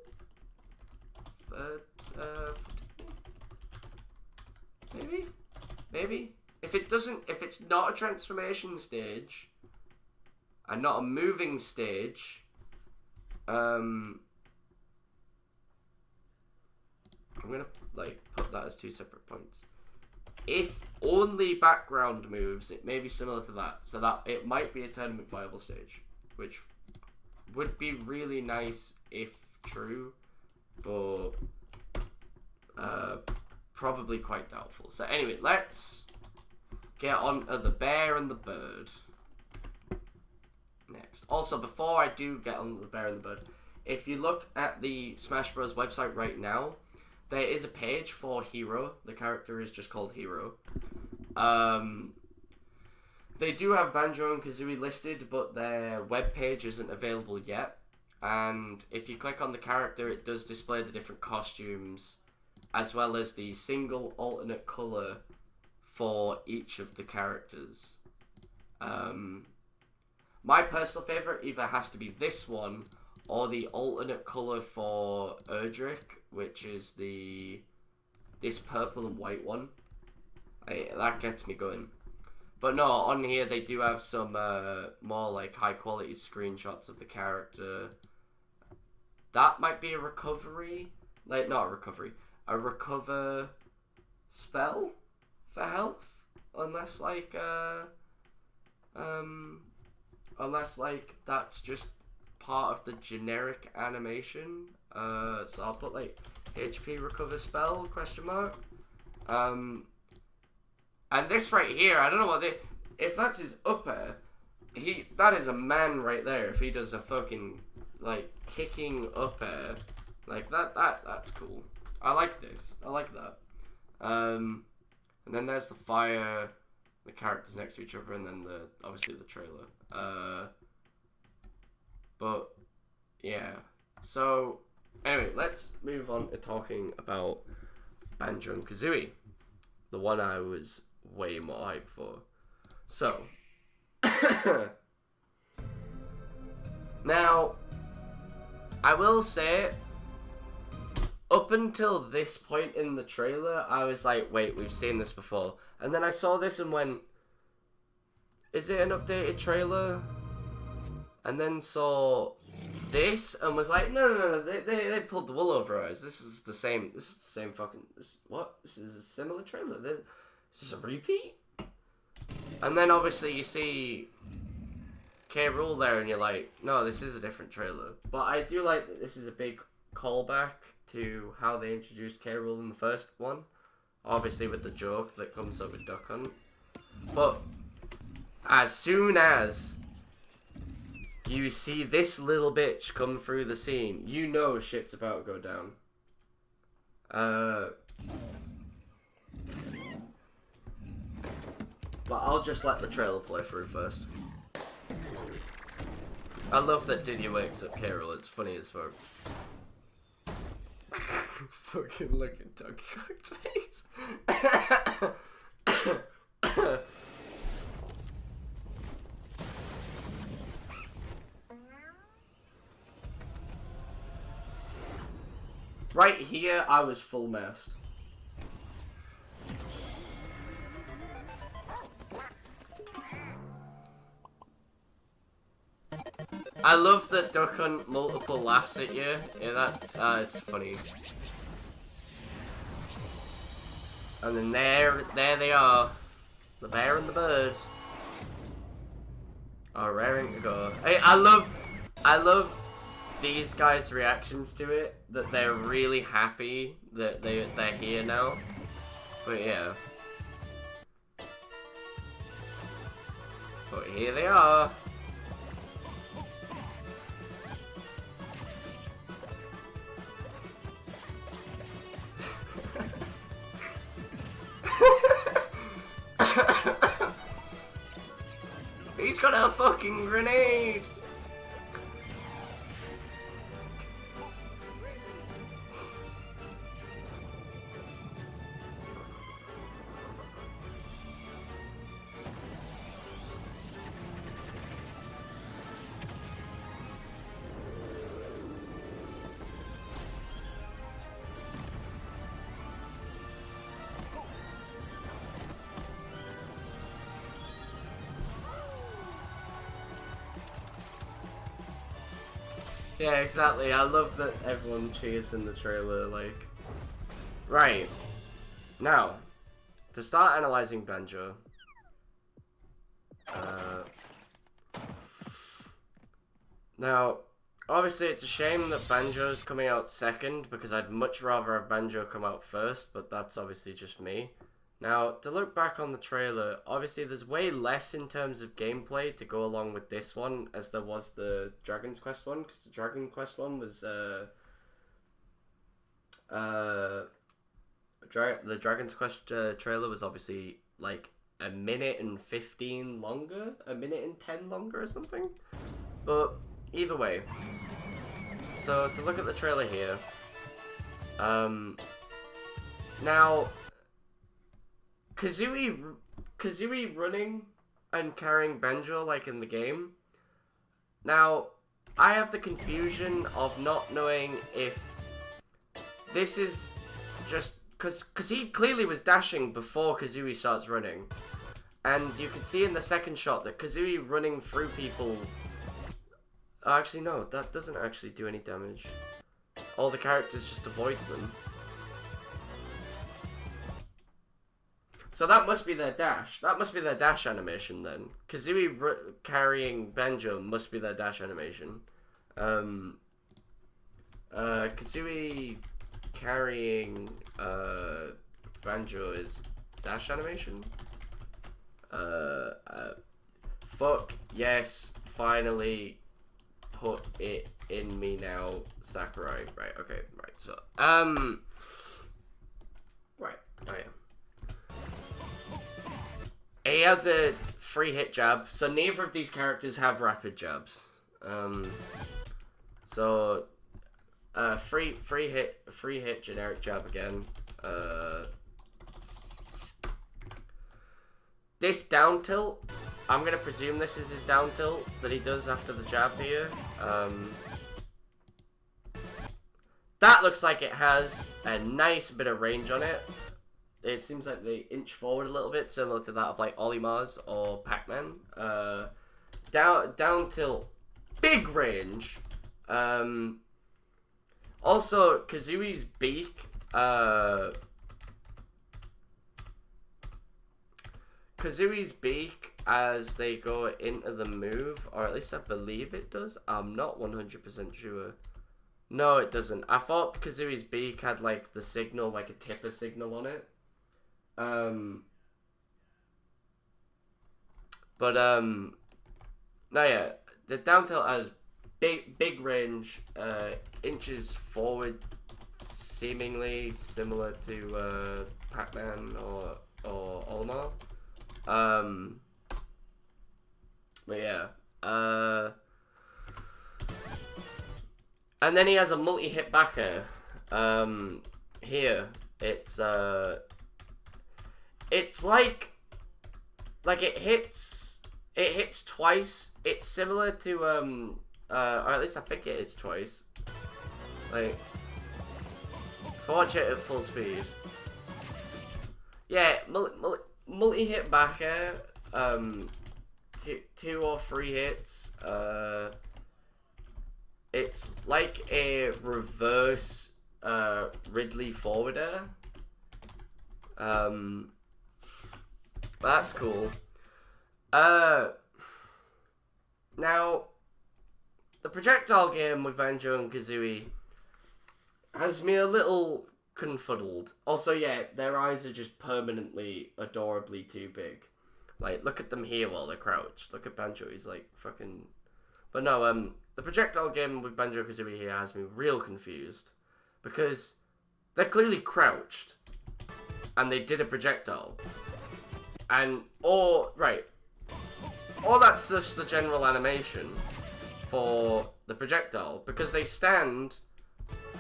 Maybe. If it's not a transformation stage and not a moving stage, I'm gonna like put that as 2 separate points. If only background moves, it may be similar to that, so that it might be a tournament viable stage, which would be really nice if true, but probably quite doubtful. So anyway, let's get on to the bear and the bird next. Also, before I do get on the bear and the bird, if you look at the Smash Bros website right now, there is a page for Hero. The character is just called Hero. They do have Banjo and Kazooie listed, but their webpage isn't available yet. And if you click on the character, it does display the different costumes, as well as the single alternate colour for each of the characters. My personal favourite either has to be this one, or the alternate colour for Erdrick, which is this purple and white one. That gets me going. But no, on here they do have some more like high quality screenshots of the character. That might be a recovery, like not a recovery, a recover spell for health, unless like that's just part of the generic animation. So I'll put like HP recover spell ? And this right here, I don't know if that's his up air, that is a man right there. If he does a fucking like kicking up air, like that's cool. I like this. I like that. And then there's the fire, the characters next to each other, and then obviously the trailer. But yeah. So anyway, let's move on to talking about Banjo and Kazooie, the one I was way more hyped for. So Now, I will say, up until this point in the trailer, I was like, wait, we've seen this before. And then I saw this and went, is it an updated trailer? And then saw this and was like, no, they pulled the wool over our eyes. This is the same fucking, what? This is a similar trailer. This is a repeat? And then obviously you see K. Rool there and you're like, no, this is a different trailer. But I do like that this is a big callback to how they introduced K. Rool in the first one. Obviously with the joke that comes up with Duck Hunt. But as soon as you see this little bitch come through the scene, you know shit's about to go down. But I'll just let the trailer play through first. I love that Diddy wakes up Carol, it's funny as fuck. Fucking look at Donkey Kong's face. Right here, I was full mast. I love that Duck Hunt multiple laughs at you. Yeah, it's funny. And then there they are. The bear and the bird are raring to go. Hey, I love these guys' reactions to it. That they're really happy that they're here now. But yeah. But here they are. He's got a fucking grenade! Yeah, exactly. I love that everyone cheers in the trailer, like... Right. Now, to start analyzing Banjo... Now, obviously it's a shame that Banjo's coming out second, because I'd much rather have Banjo come out first, but that's obviously just me. Now, to look back on the trailer, obviously there's way less in terms of gameplay to go along with this one as there was the Dragon's Quest one, because the Dragon Quest one was, the Dragon's Quest trailer was obviously like a minute and 15 longer, a minute and 10 longer or something. But either way, so to look at the trailer here, now, Kazooie running and carrying Banjo like in the game. Now, I have the confusion of not knowing if this is just because he clearly was dashing before Kazooie starts running, and you can see in the second shot that Kazooie running through people. Actually, no, that doesn't actually do any damage. All the characters just avoid them. So that must be their dash. That must be their dash animation then. Kazooie carrying Banjo must be their dash animation. Kazooie carrying Banjo is dash animation. Fuck yes, finally put it in me now, Sakurai. Right, okay, right. So right, oh yeah. He has a free hit jab, so neither of these characters have rapid jabs. So free hit generic jab again. This down tilt I'm gonna presume this is his down tilt that he does after the jab here. That looks like it has a nice bit of range on it. It seems like they inch forward a little bit, similar to that of like Olimars or Pac-Man. Down tilt, big range. Also, Kazooie's beak. Kazooie's beak as they go into the move, or at least I believe it does. I'm not 100% sure. No, it doesn't. I thought Kazooie's beak had like the signal, like a tipper signal on it. No, yeah, the down tilt has big range, inches forward, seemingly similar to Pac-Man or Olimar. But yeah, and then he has a multi-hit backer. Here it's like it hits twice. It's similar to or at least I think it hits twice. Like, if I watch it at full speed, yeah, multi-hit backer, 2 or 3 hits. It's like a reverse Ridley forwarder. But that's cool. Now, the projectile game with Banjo and Kazooie has me a little confuddled. Also, yeah, their eyes are just permanently, adorably too big. Like, look at them here while they're crouched. Look at Banjo, he's like fucking... But no, the projectile game with Banjo Kazooie here has me real confused. Because they're clearly crouched. And they did a projectile. And, or that's just the general animation for the projectile. Because they stand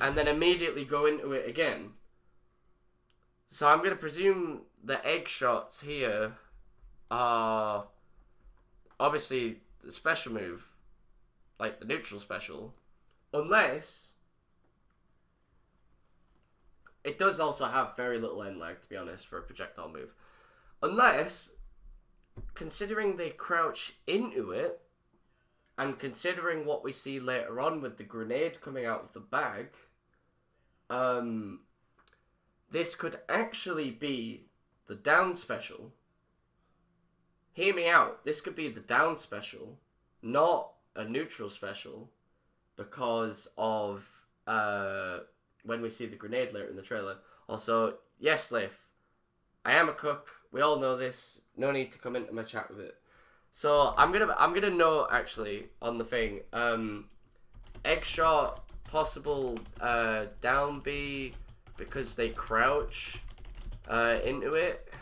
and then immediately go into it again. So I'm going to presume the egg shots here are obviously the special move. Like the neutral special. Unless it does also have very little end lag, to be honest, for a projectile move. Unless, considering they crouch into it, and considering what we see later on with the grenade coming out of the bag, this could actually be the down special. Hear me out. This could be the down special, not a neutral special, because of when we see the grenade later in the trailer. Also, yes, Leif, I am a cook. We all know this. No need to come into my chat with it. So I'm gonna note actually on the thing. Egg shot, possible down B because they crouch into it.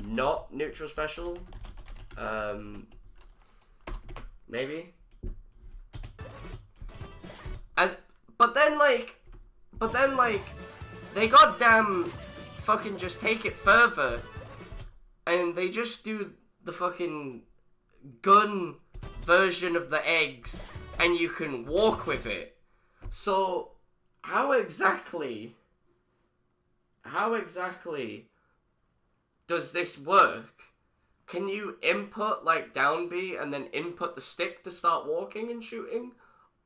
Not neutral special. Maybe. But then they goddamn fucking just take it further, and they just do the fucking gun version of the eggs, and you can walk with it. So how exactly does this work? Can you input like down B and then input the stick to start walking and shooting?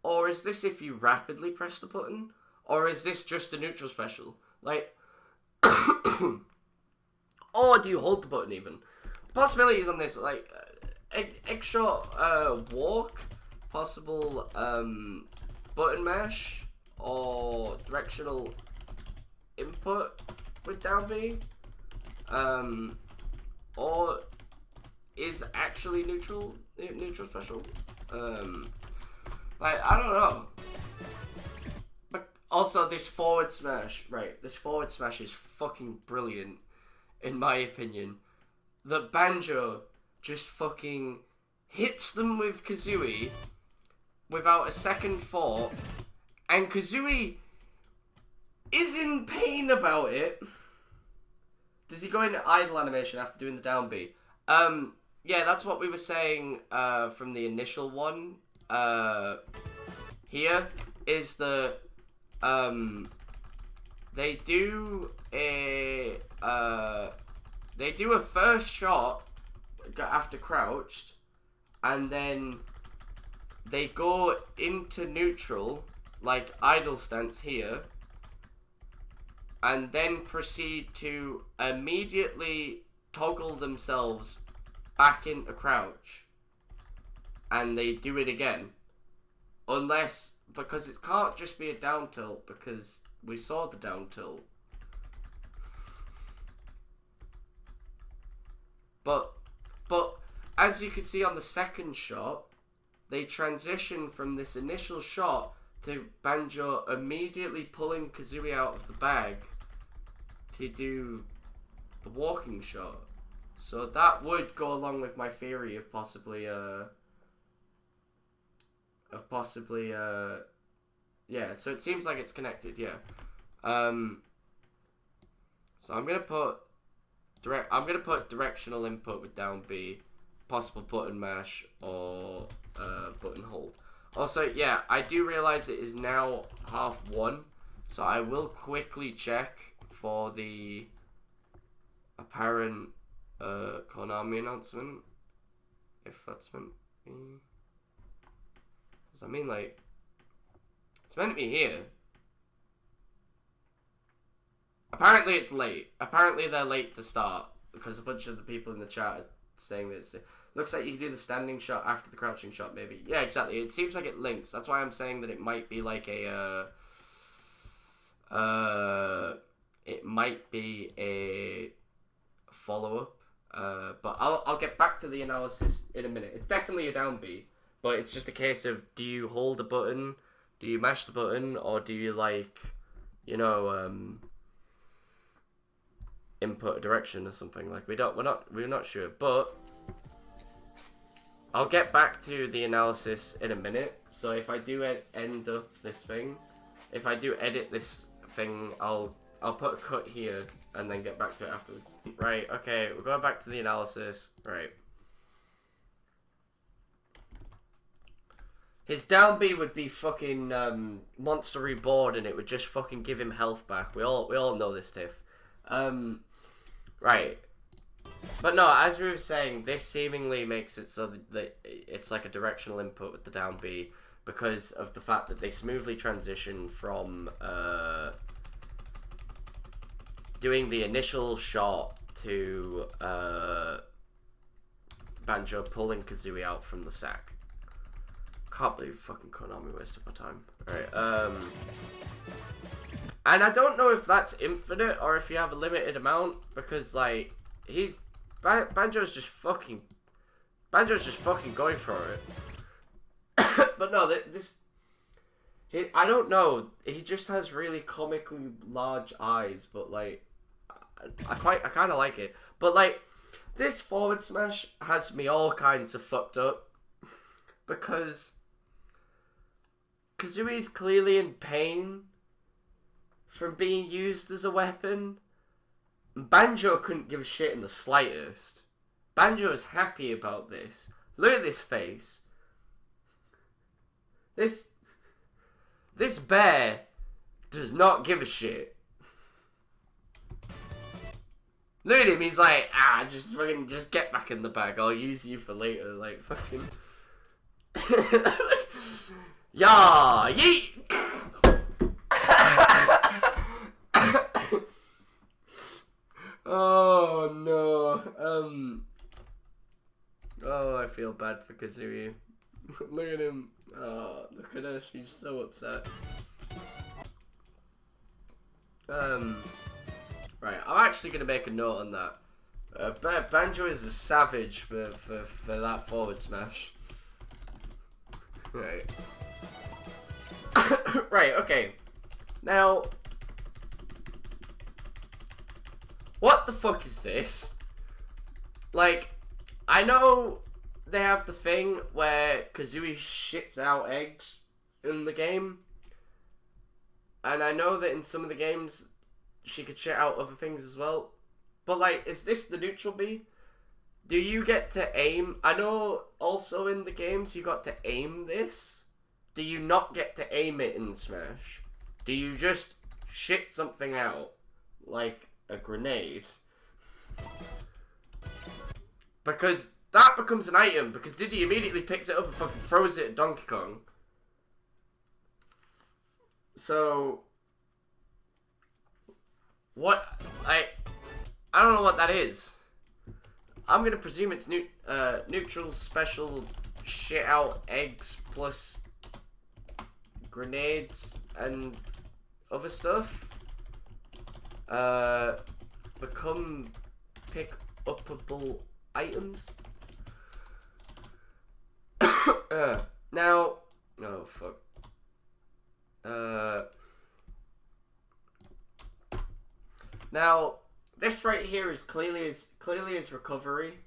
Or is this if you rapidly press the button? Or is this just a neutral special? Like, or do you hold the button even? Possibilities on this, like, egg shot, walk, possible, button mash, or directional input with down B, or is actually neutral special, like, I don't know. But also this forward smash, right, this forward smash is fucking brilliant, in my opinion. The Banjo just fucking hits them with Kazooie without a second thought, and Kazooie is in pain about it. Does he go into idle animation after doing the down B? Yeah, that's what we were saying from the initial one. Here is the they do a first shot after crouched, and then they go into neutral, like idle stance here, and then proceed to immediately toggle themselves back into crouch, and they do it again. Unless, because it can't just be a down tilt, because we saw the down tilt. But as you can see on the second shot, they transition from this initial shot to Banjo immediately pulling Kazooie out of the bag to do the walking shot. So that would go along with my theory of possibly yeah, so it seems like it's connected, yeah. So I'm gonna put directional input with down B, possible button mash or button hold. Also, yeah, I do realize it is now 1:30, so I will quickly check for the apparent Konami announcement, if that's meant to be. Because I mean, like, it's meant to be here. Apparently it's late. Apparently they're late to start, because a bunch of the people in the chat are saying that it's... Looks like you can do the standing shot after the crouching shot, maybe. Yeah, exactly. It seems like it links. That's why I'm saying that it might be like a... it might be a follow-up. But I'll get back to the analysis in a minute. It's definitely a down B, but it's just a case of, do you hold the button, do you mash the button, or do you, like, you know, input a direction or something? Like, we're not sure, but I'll get back to the analysis in a minute. So if I do end up this thing, if I do edit this thing, I'll put a cut here and then get back to it afterwards. Right, okay, we're going back to the analysis. Right. His down B would be fucking Monster Reborn, and it would just fucking give him health back. We all know this, Tiff. Right. But no, as we were saying, this seemingly makes it so that it's like a directional input with the down B, because of the fact that they smoothly transition from doing the initial shot to Banjo pulling Kazooie out from the sack. Can't believe fucking Konami wasted my time. Alright, and I don't know if that's infinite or if you have a limited amount, because, like, Banjo's just fucking going for it. But no, I don't know, he just has really comically large eyes, but, like, I kind of like it. But, like, this forward smash has me all kinds of fucked up, because Kazooie's clearly in pain from being used as a weapon. Banjo couldn't give a shit in the slightest. Banjo is happy about this. Look at this face. This bear does not give a shit. Look at him, he's like, just get back in the bag, I'll use you for later, like, fucking... Yeah, yeet! Oh no. Oh, I feel bad for Kazooie. Look at him. Oh, look at her. She's so upset. Right. I'm actually gonna make a note on that. Banjo is a savage for that forward smash. Right. Right. Okay. Now. What the fuck is this? Like, I know they have the thing where Kazooie shits out eggs in the game. And I know that in some of the games, she could shit out other things as well. But, like, is this the neutral B? Do you get to aim? I know also in the games you got to aim this. Do you not get to aim it in Smash? Do you just shit something out? Like a grenade? Because that becomes an item, because Diddy immediately picks it up and fucking throws it at Donkey Kong. So... What? I don't know what that is. I'm gonna presume it's neutral special shit out eggs plus grenades and other stuff. Become pick upable items. Now, oh fuck. Now, this right here is clearly his recovery,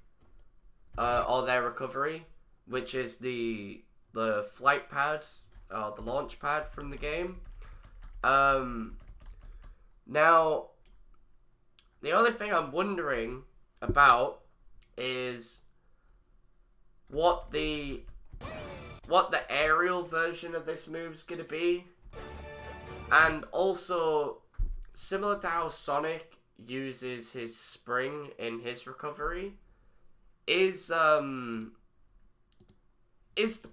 or their recovery, which is the flight pad, the launch pad from the game. Now, the only thing I'm wondering about is what the aerial version of this move's gonna be, and also similar to how Sonic uses his spring in his recovery, is the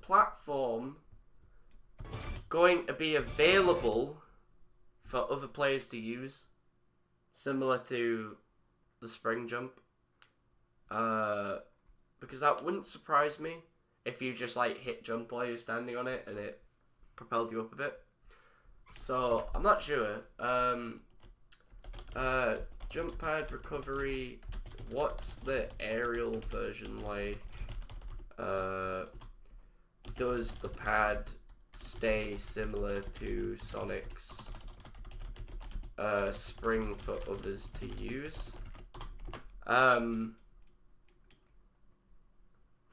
platform going to be available for other players to use, similar to the spring jump? Because that wouldn't surprise me if you just like hit jump while you're standing on it and it propelled you up a bit. So I'm not sure. Jump pad recovery. What's the aerial version like? Does the pad stay similar to Sonic's spring for others to use? Not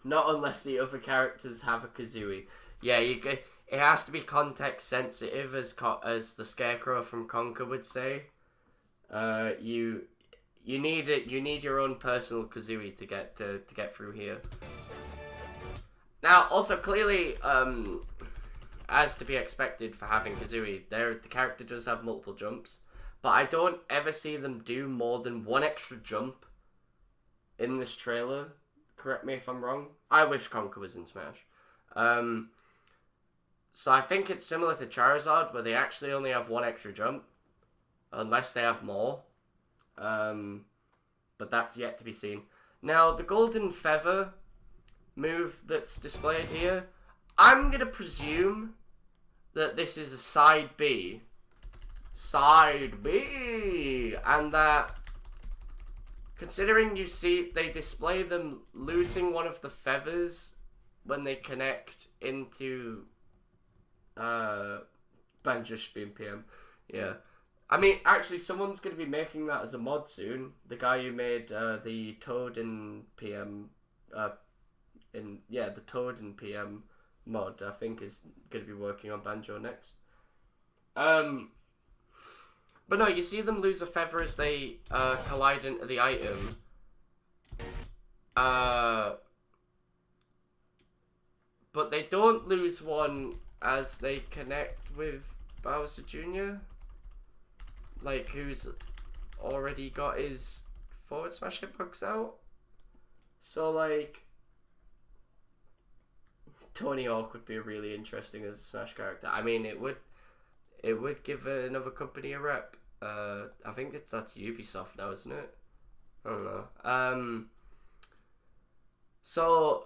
unless the other characters have a Kazooie. Yeah, it has to be context sensitive, as the Scarecrow from Conker would say. You need it. You need your own personal Kazooie to get through here. Now, also clearly, as to be expected for having Kazooie, the character does have multiple jumps, but I don't ever see them do more than one extra jump in this trailer. Correct me if I'm wrong. I wish Conker was in Smash. So I think it's similar to Charizard, where they actually only have one extra jump, unless they have more. But that's yet to be seen. Now, the Golden Feather move that's displayed here, I'm going to presume that this is a side B. Side B! And that, considering you see they display them losing one of the feathers when they connect into Banjo PM. Yeah. I mean, actually, someone's going to be making that as a mod soon. The guy who made the Toad in PM, the Toad in PM mod, I think, is going to be working on Banjo next. But no, you see them lose a feather as they collide into the item. But they don't lose one as they connect with Bowser Jr., like, who's already got his forward smash hitbox out. So, like, Tony Hawk would be really interesting as a Smash character. I mean, it would give another company a rep. I think that's Ubisoft now, isn't it? I don't know. So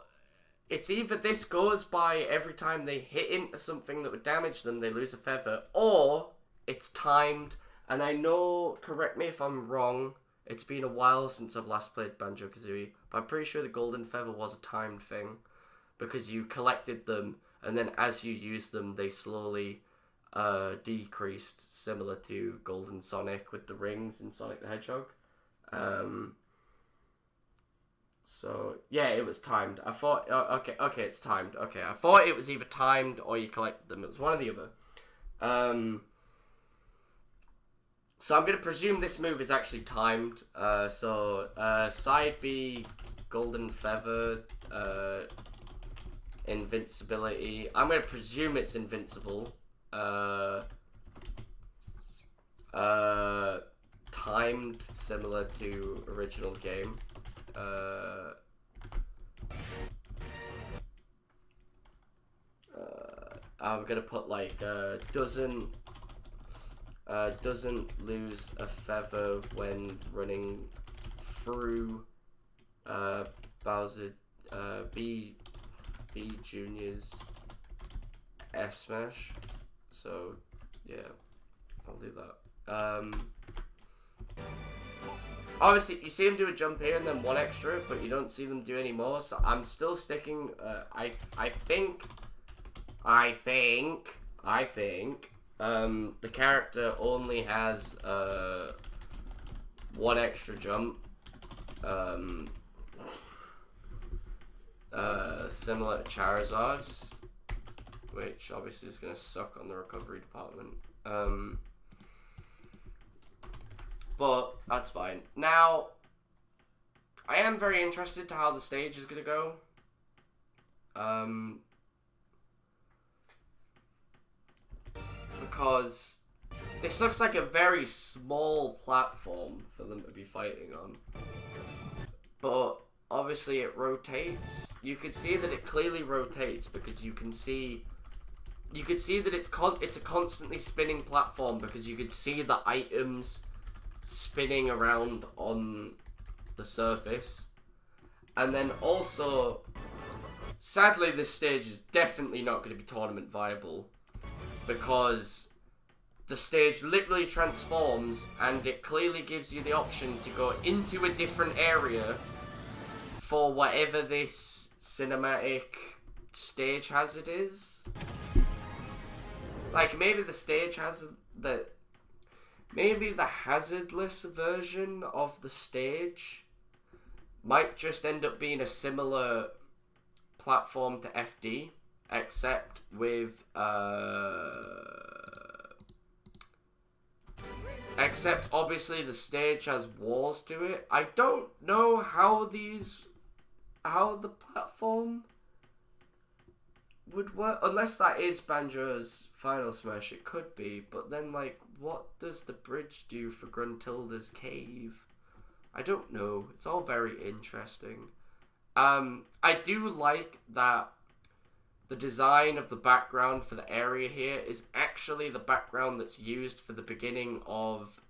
it's either this goes by every time they hit into something that would damage them, they lose a feather, or it's timed. And I know, correct me if I'm wrong, it's been a while since I've last played Banjo Kazooie, but I'm pretty sure the Golden Feather was a timed thing, because you collected them, and then as you used them, they slowly decreased, similar to Golden Sonic with the rings in Sonic the Hedgehog. So yeah, it was timed. I thought, okay, it's timed. Okay, I thought it was either timed or you collected them. It was one or the other. So I'm gonna presume this move is actually timed. Side B golden feather, invincibility. I'm gonna presume it's invincible. Timed, similar to original game. I'm gonna put like doesn't lose a feather when running through Bowser B Junior's F smash. So yeah, I'll do that. Obviously, you see him do a jump here and then one extra, but you don't see them do any more. So I'm still sticking. I think the character only has one extra jump. Similar to Charizard's, which obviously is gonna suck on the recovery department. But that's fine. Now, I am very interested to how the stage is gonna go. Because this looks like a very small platform for them to be fighting on. But obviously it rotates. You could see that it clearly rotates because you could see that it's a constantly spinning platform because you could see the items spinning around on the surface. And then also, sadly, this stage is definitely not going to be tournament viable because the stage literally transforms and it clearly gives you the option to go into a different area for whatever this cinematic stage hazard is. Like, maybe the stage hazard maybe the hazardless version of the stage might just end up being a similar platform to FD, except with except obviously the stage has walls to it. I don't know how the platform would work, unless that is Banjo's final smash. It could be, but then like, what does the bridge do for Gruntilda's cave? I don't know. It's all very interesting. I do like that the design of the background for the area here is actually the background that's used for the beginning of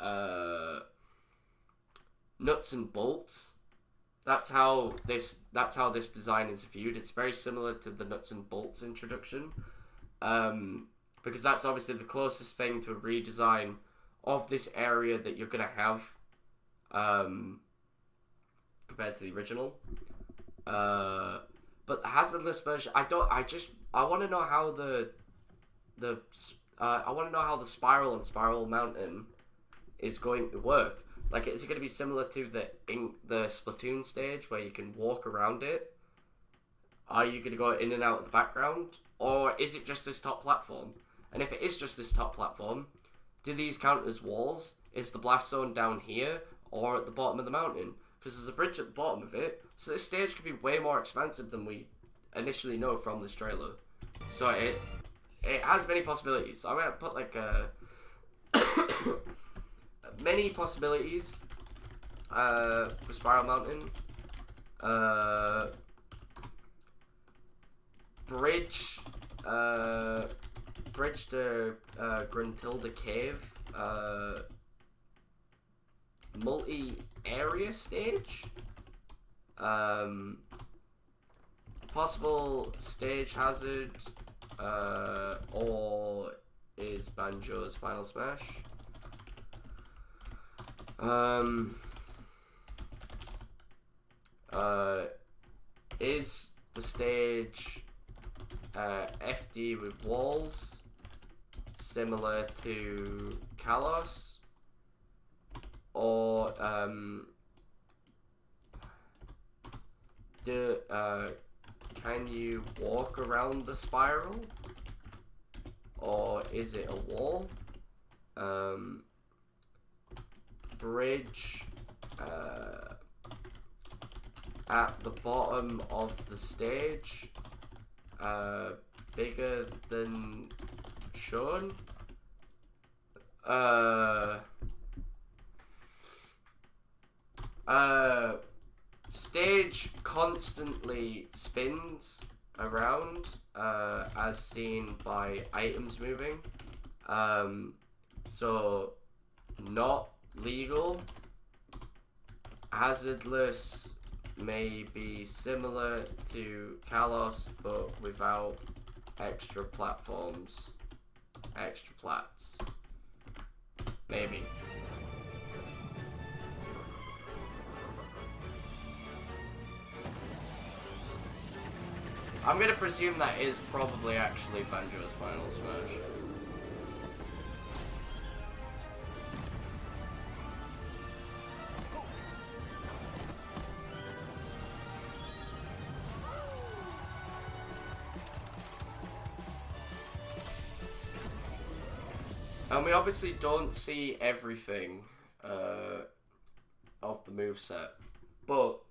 Nuts and Bolts. That's how this design is viewed. It's very similar to the Nuts and Bolts introduction, because that's obviously the closest thing to a redesign of this area that you're gonna have, compared to the original. But the hazardless version, I want to know how I want to know how the spiral and Spiral Mountain is going to work. Like, is it going to be similar to the Splatoon stage where you can walk around it? Are you going to go in and out of the background? Or is it just this top platform? And if it is just this top platform, do these count as walls? Is the blast zone down here or at the bottom of the mountain? Because there's a bridge at the bottom of it, so this stage could be way more expansive than we initially know from this trailer. So it has many possibilities. So I'm gonna put like many possibilities for Spiral Mountain. Bridge to Gruntilda Cave. Multi-area stage. Possible stage hazard, or is Banjo's final smash. Is the stage FD with walls, similar to Kalos, or can you walk around the spiral, or is it a wall? Bridge at the bottom of the stage, bigger than shown. Stage constantly spins around, as seen by items moving. So not legal. Hazardless may be similar to Kalos, but without extra platforms, extra plats. Maybe. I'm gonna presume that is probably actually Banjo's final smash. And we obviously don't see everything of the moveset, but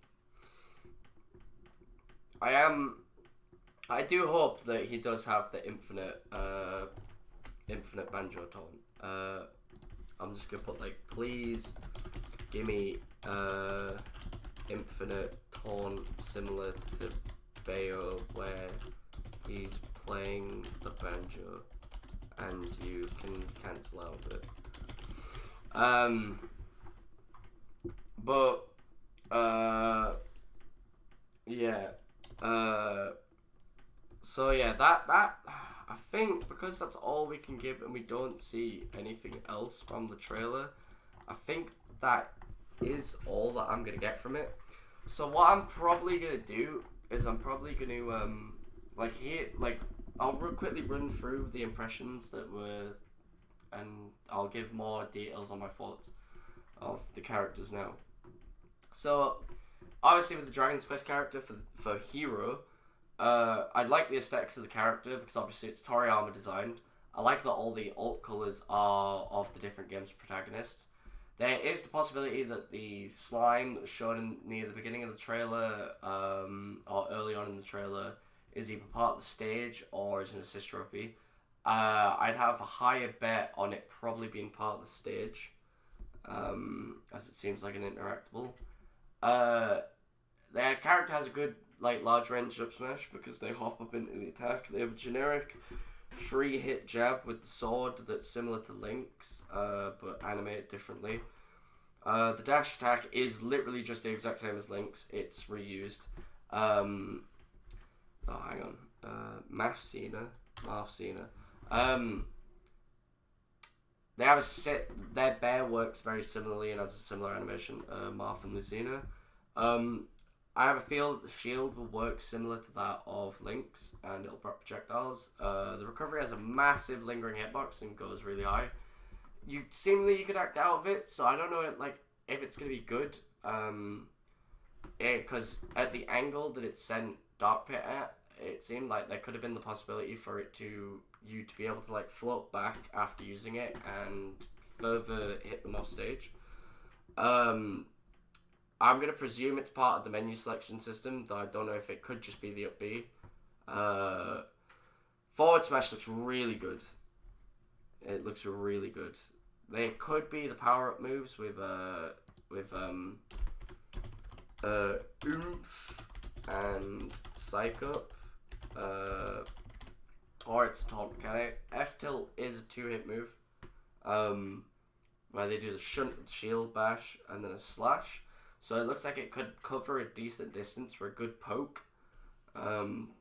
I do hope that he does have the infinite Banjo taunt. I'm just gonna put like, please give me infinite taunt similar to Bayo, where he's playing the banjo and you can cancel out it. Yeah. So yeah, that I think because that's all we can give and we don't see anything else from the trailer, I think that is all that I'm gonna get from it. So what I'm probably gonna do is I'm probably gonna I'll quickly run through the impressions that were, and I'll give more details on my thoughts of the characters now. So obviously with the Dragon's Quest character for Hero, I like the aesthetics of the character because obviously it's Toriyama designed. I like that all the alt colours are of the different game's protagonists. There is the possibility that the slime that was shown near the beginning of the trailer, or early on in the trailer, is either part of the stage or is an assist trophy. I'd have a higher bet on it probably being part of the stage, as it seems like an interactable. Their character has a good large range up smash because they hop up into the attack. They have a generic 3-hit jab with the sword that's similar to Link's, but animated differently. The dash attack is literally just the exact same as Link's. It's reused. Oh, hang on. Marthsina. They have their bear works very similarly and has a similar animation, Marth and Lucina. I have a feel that the shield will work similar to that of Link's, and it'll drop projectiles. The recovery has a massive lingering hitbox and goes really high. You could act out of it, so I don't know if it's gonna be good. Because at the angle that it sent Dark Pit at, it seemed like there could have been the possibility for you to be able to float back after using it and further hit them off stage. I'm going to presume it's part of the menu selection system, though I don't know if it could just be the up B. Forward smash looks really good. It looks really good. They could be the power-up moves with Oomph and Psych Up. Or it's a taunt mechanic. F-Tilt is a 2-hit move. Where they do the shunt, shield bash, and then a slash. So it looks like it could cover a decent distance for a good poke.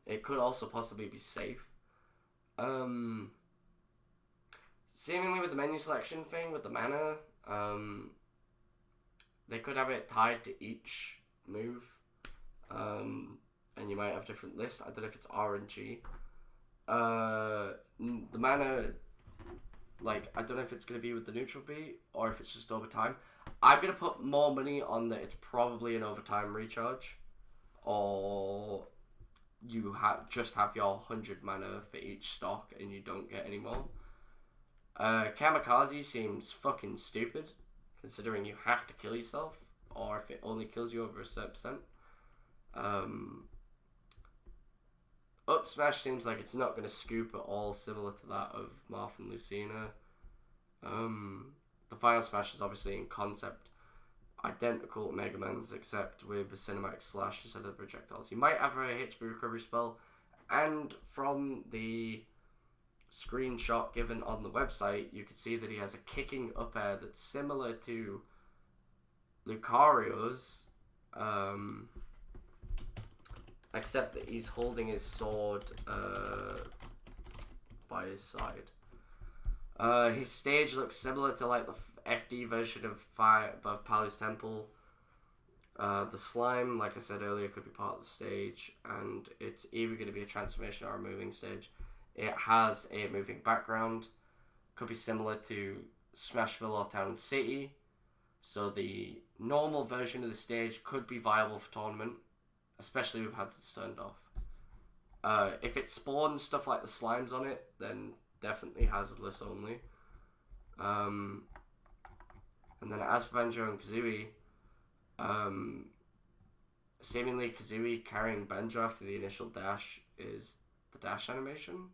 It could also possibly be safe. Seemingly with the menu selection thing, with the mana, they could have it tied to each move. And you might have different lists. I don't know if it's RNG. The mana, I don't know if it's going to be with the neutral beat or if it's just over time. I'm going to put more money on that it's probably an overtime recharge, or you just have your 100 mana for each stock and you don't get any more. Kamikaze seems fucking stupid, considering you have to kill yourself, or if it only kills you over a certain percent. Up smash seems like it's not going to scoop at all, similar to that of Marth and Lucina. The final smash is obviously in concept identical to Mega Man's, except with a cinematic slash instead of projectiles. You might have a HP recovery spell, and from the screenshot given on the website, you can see that he has a kicking up air that's similar to Lucario's, except that he's holding his sword by his side. His stage looks similar to like the FD version of Palu's Temple. The slime, like I said earlier, could be part of the stage, and it's either going to be a transformation or a moving stage. It has a moving background, could be similar to Smashville or Town City, so the normal version of the stage could be viable for tournament, especially with hazards turned off. If it spawns stuff like the slimes on it, then definitely hazardless only. And then as for Banjo and Kazooie, seemingly Kazooie carrying Banjo after the initial dash is the dash animation.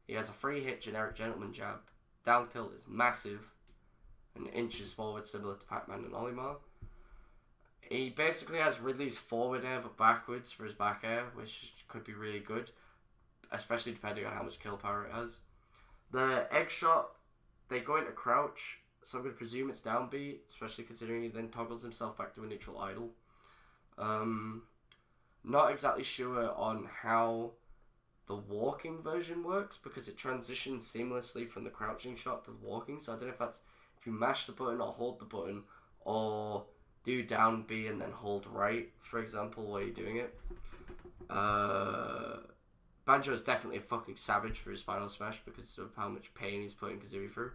He has a free hit generic gentleman jab. Down tilt is massive and inches forward, similar to Pac-Man and Olimar. He basically has Ridley's forward air but backwards for his back air, which could be really good, especially depending on how much kill power it has. The egg shot, they go into crouch, so I'm going to presume it's down B, especially considering he then toggles himself back to a neutral idle. Not exactly sure on how the walking version works, because it transitions seamlessly from the crouching shot to the walking, so I don't know if that's if you mash the button or hold the button, or do down B and then hold right, for example, while you're doing it. Banjo is definitely a fucking savage for his final smash because of how much pain he's putting Kazooie through.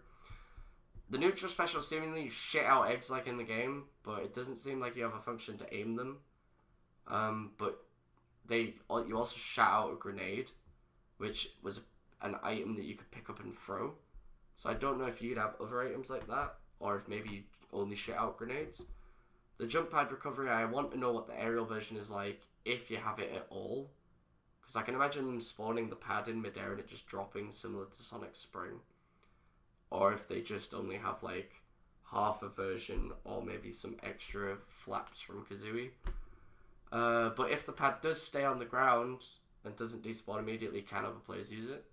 The neutral special seemingly shit out eggs like in the game, but it doesn't seem like you have a function to aim them. But you also shot out a grenade, which was an item that you could pick up and throw. So I don't know if you'd have other items like that, or if maybe you only shit out grenades. The jump pad recovery, I want to know what the aerial version is like, if you have it at all. Because I can imagine them spawning the pad in midair and it just dropping, similar to Sonic Spring. Or if they just only have like half a version, or maybe some extra flaps from Kazooie. But if the pad does stay on the ground and doesn't despawn immediately, can other players use it?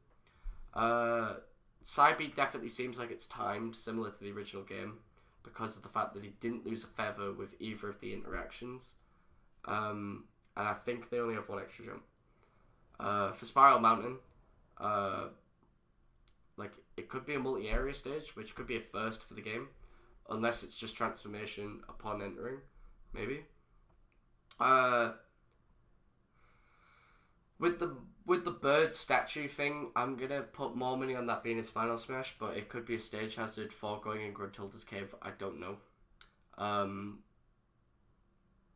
Side B definitely seems like it's timed, similar to the original game, because of the fact that he didn't lose a feather with either of the interactions. And I think they only have one extra jump. For Spiral Mountain, like, it could be a multi-area stage, which could be a first for the game, unless it's just transformation upon entering, maybe. With the bird statue thing, I'm gonna put more money on that being his final smash, but it could be a stage hazard for going in Gruntilda's cave. I don't know.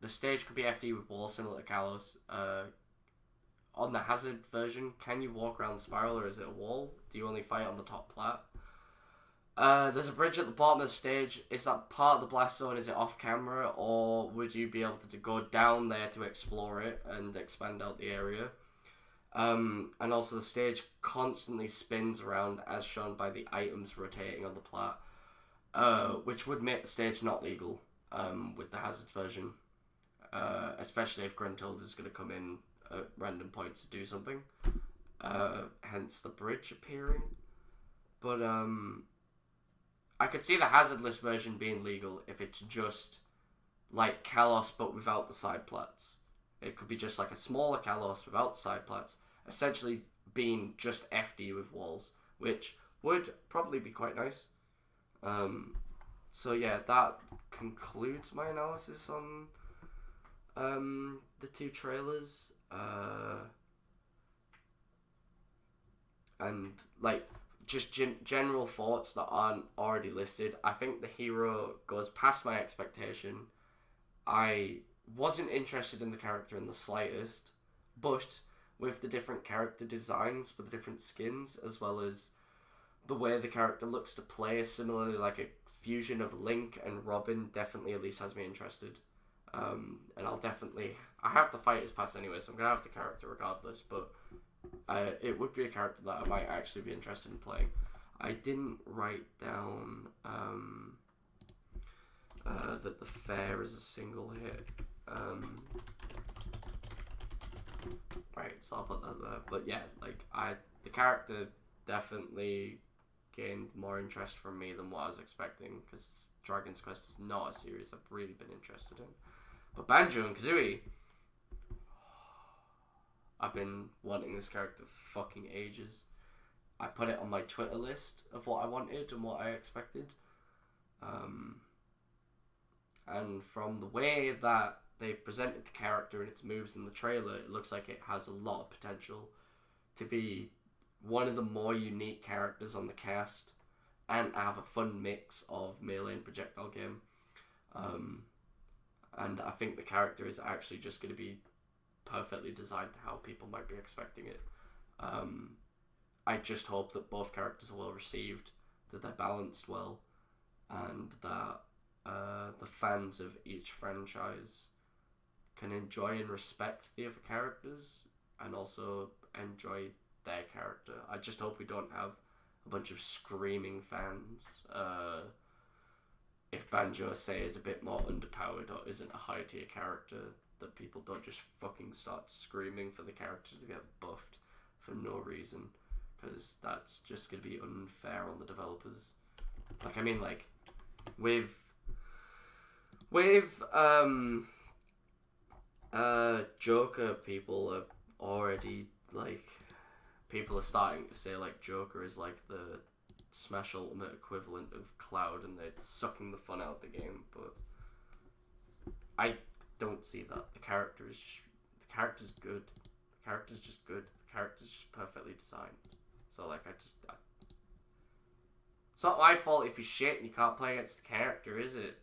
The stage could be FD with walls similar to Kalos. On the hazard version, can you walk around the spiral, or is it a wall? Do you only fight on the top plat? There's a bridge at the bottom of the stage. Is that part of the blast zone? Is it off camera, or would you be able to go down there to explore it and expand out the area? And also the stage constantly spins around as shown by the items rotating on the plat, which would make the stage not legal with the hazards version, especially if Gruntilda is going to come in at random points to do something, hence the bridge appearing. But I could see the hazardless version being legal if it's just like Kalos but without the side plats. It could be just like a smaller Kalos without the side plats, essentially being just FD with walls, which would probably be quite nice. So yeah, that concludes my analysis on the two trailers. And like just general thoughts that aren't already listed. I think the hero goes past my expectation. I wasn't interested in the character in the slightest, but with the different character designs for the different skins, as well as the way the character looks to play, similarly like a fusion of Link and Robin, definitely at least has me interested. And I'll definitely... I have the Fighters Pass anyway, so I'm going to have the character regardless, but it would be a character that I might actually be interested in playing. I didn't write down that the fair is a single hit. Right, so I'll put that there. But yeah, like, the character definitely gained more interest from me than what I was expecting, because Dragon's Quest is not a series I've really been interested in. But Banjo and Kazooie, I've been wanting this character for fucking ages. I put it on my Twitter list of what I wanted and what I expected. And from the way that they've presented the character and its moves in the trailer, it looks like it has a lot of potential to be one of the more unique characters on the cast and have a fun mix of melee and projectile game. And I think the character is actually just going to be perfectly designed to how people might be expecting it. I just hope that both characters are well received, that they're balanced well, and that the fans of each franchise can enjoy and respect the other characters and also enjoy their character. I just hope we don't have a bunch of screaming fans. If Banjo, say, is a bit more underpowered or isn't a high tier character, that people don't just fucking start screaming for the character to get buffed for no reason, because that's just going to be unfair on the developers. Like, I mean, like, with Joker, people are already, like, people are starting to say, like, Joker is like the Smash Ultimate equivalent of Cloud, and they're sucking the fun out of the game, but I don't see that. The character's good. The character's just good. The character's just perfectly designed. So, like, it's not my fault if you're shit and you can't play against the character, is it?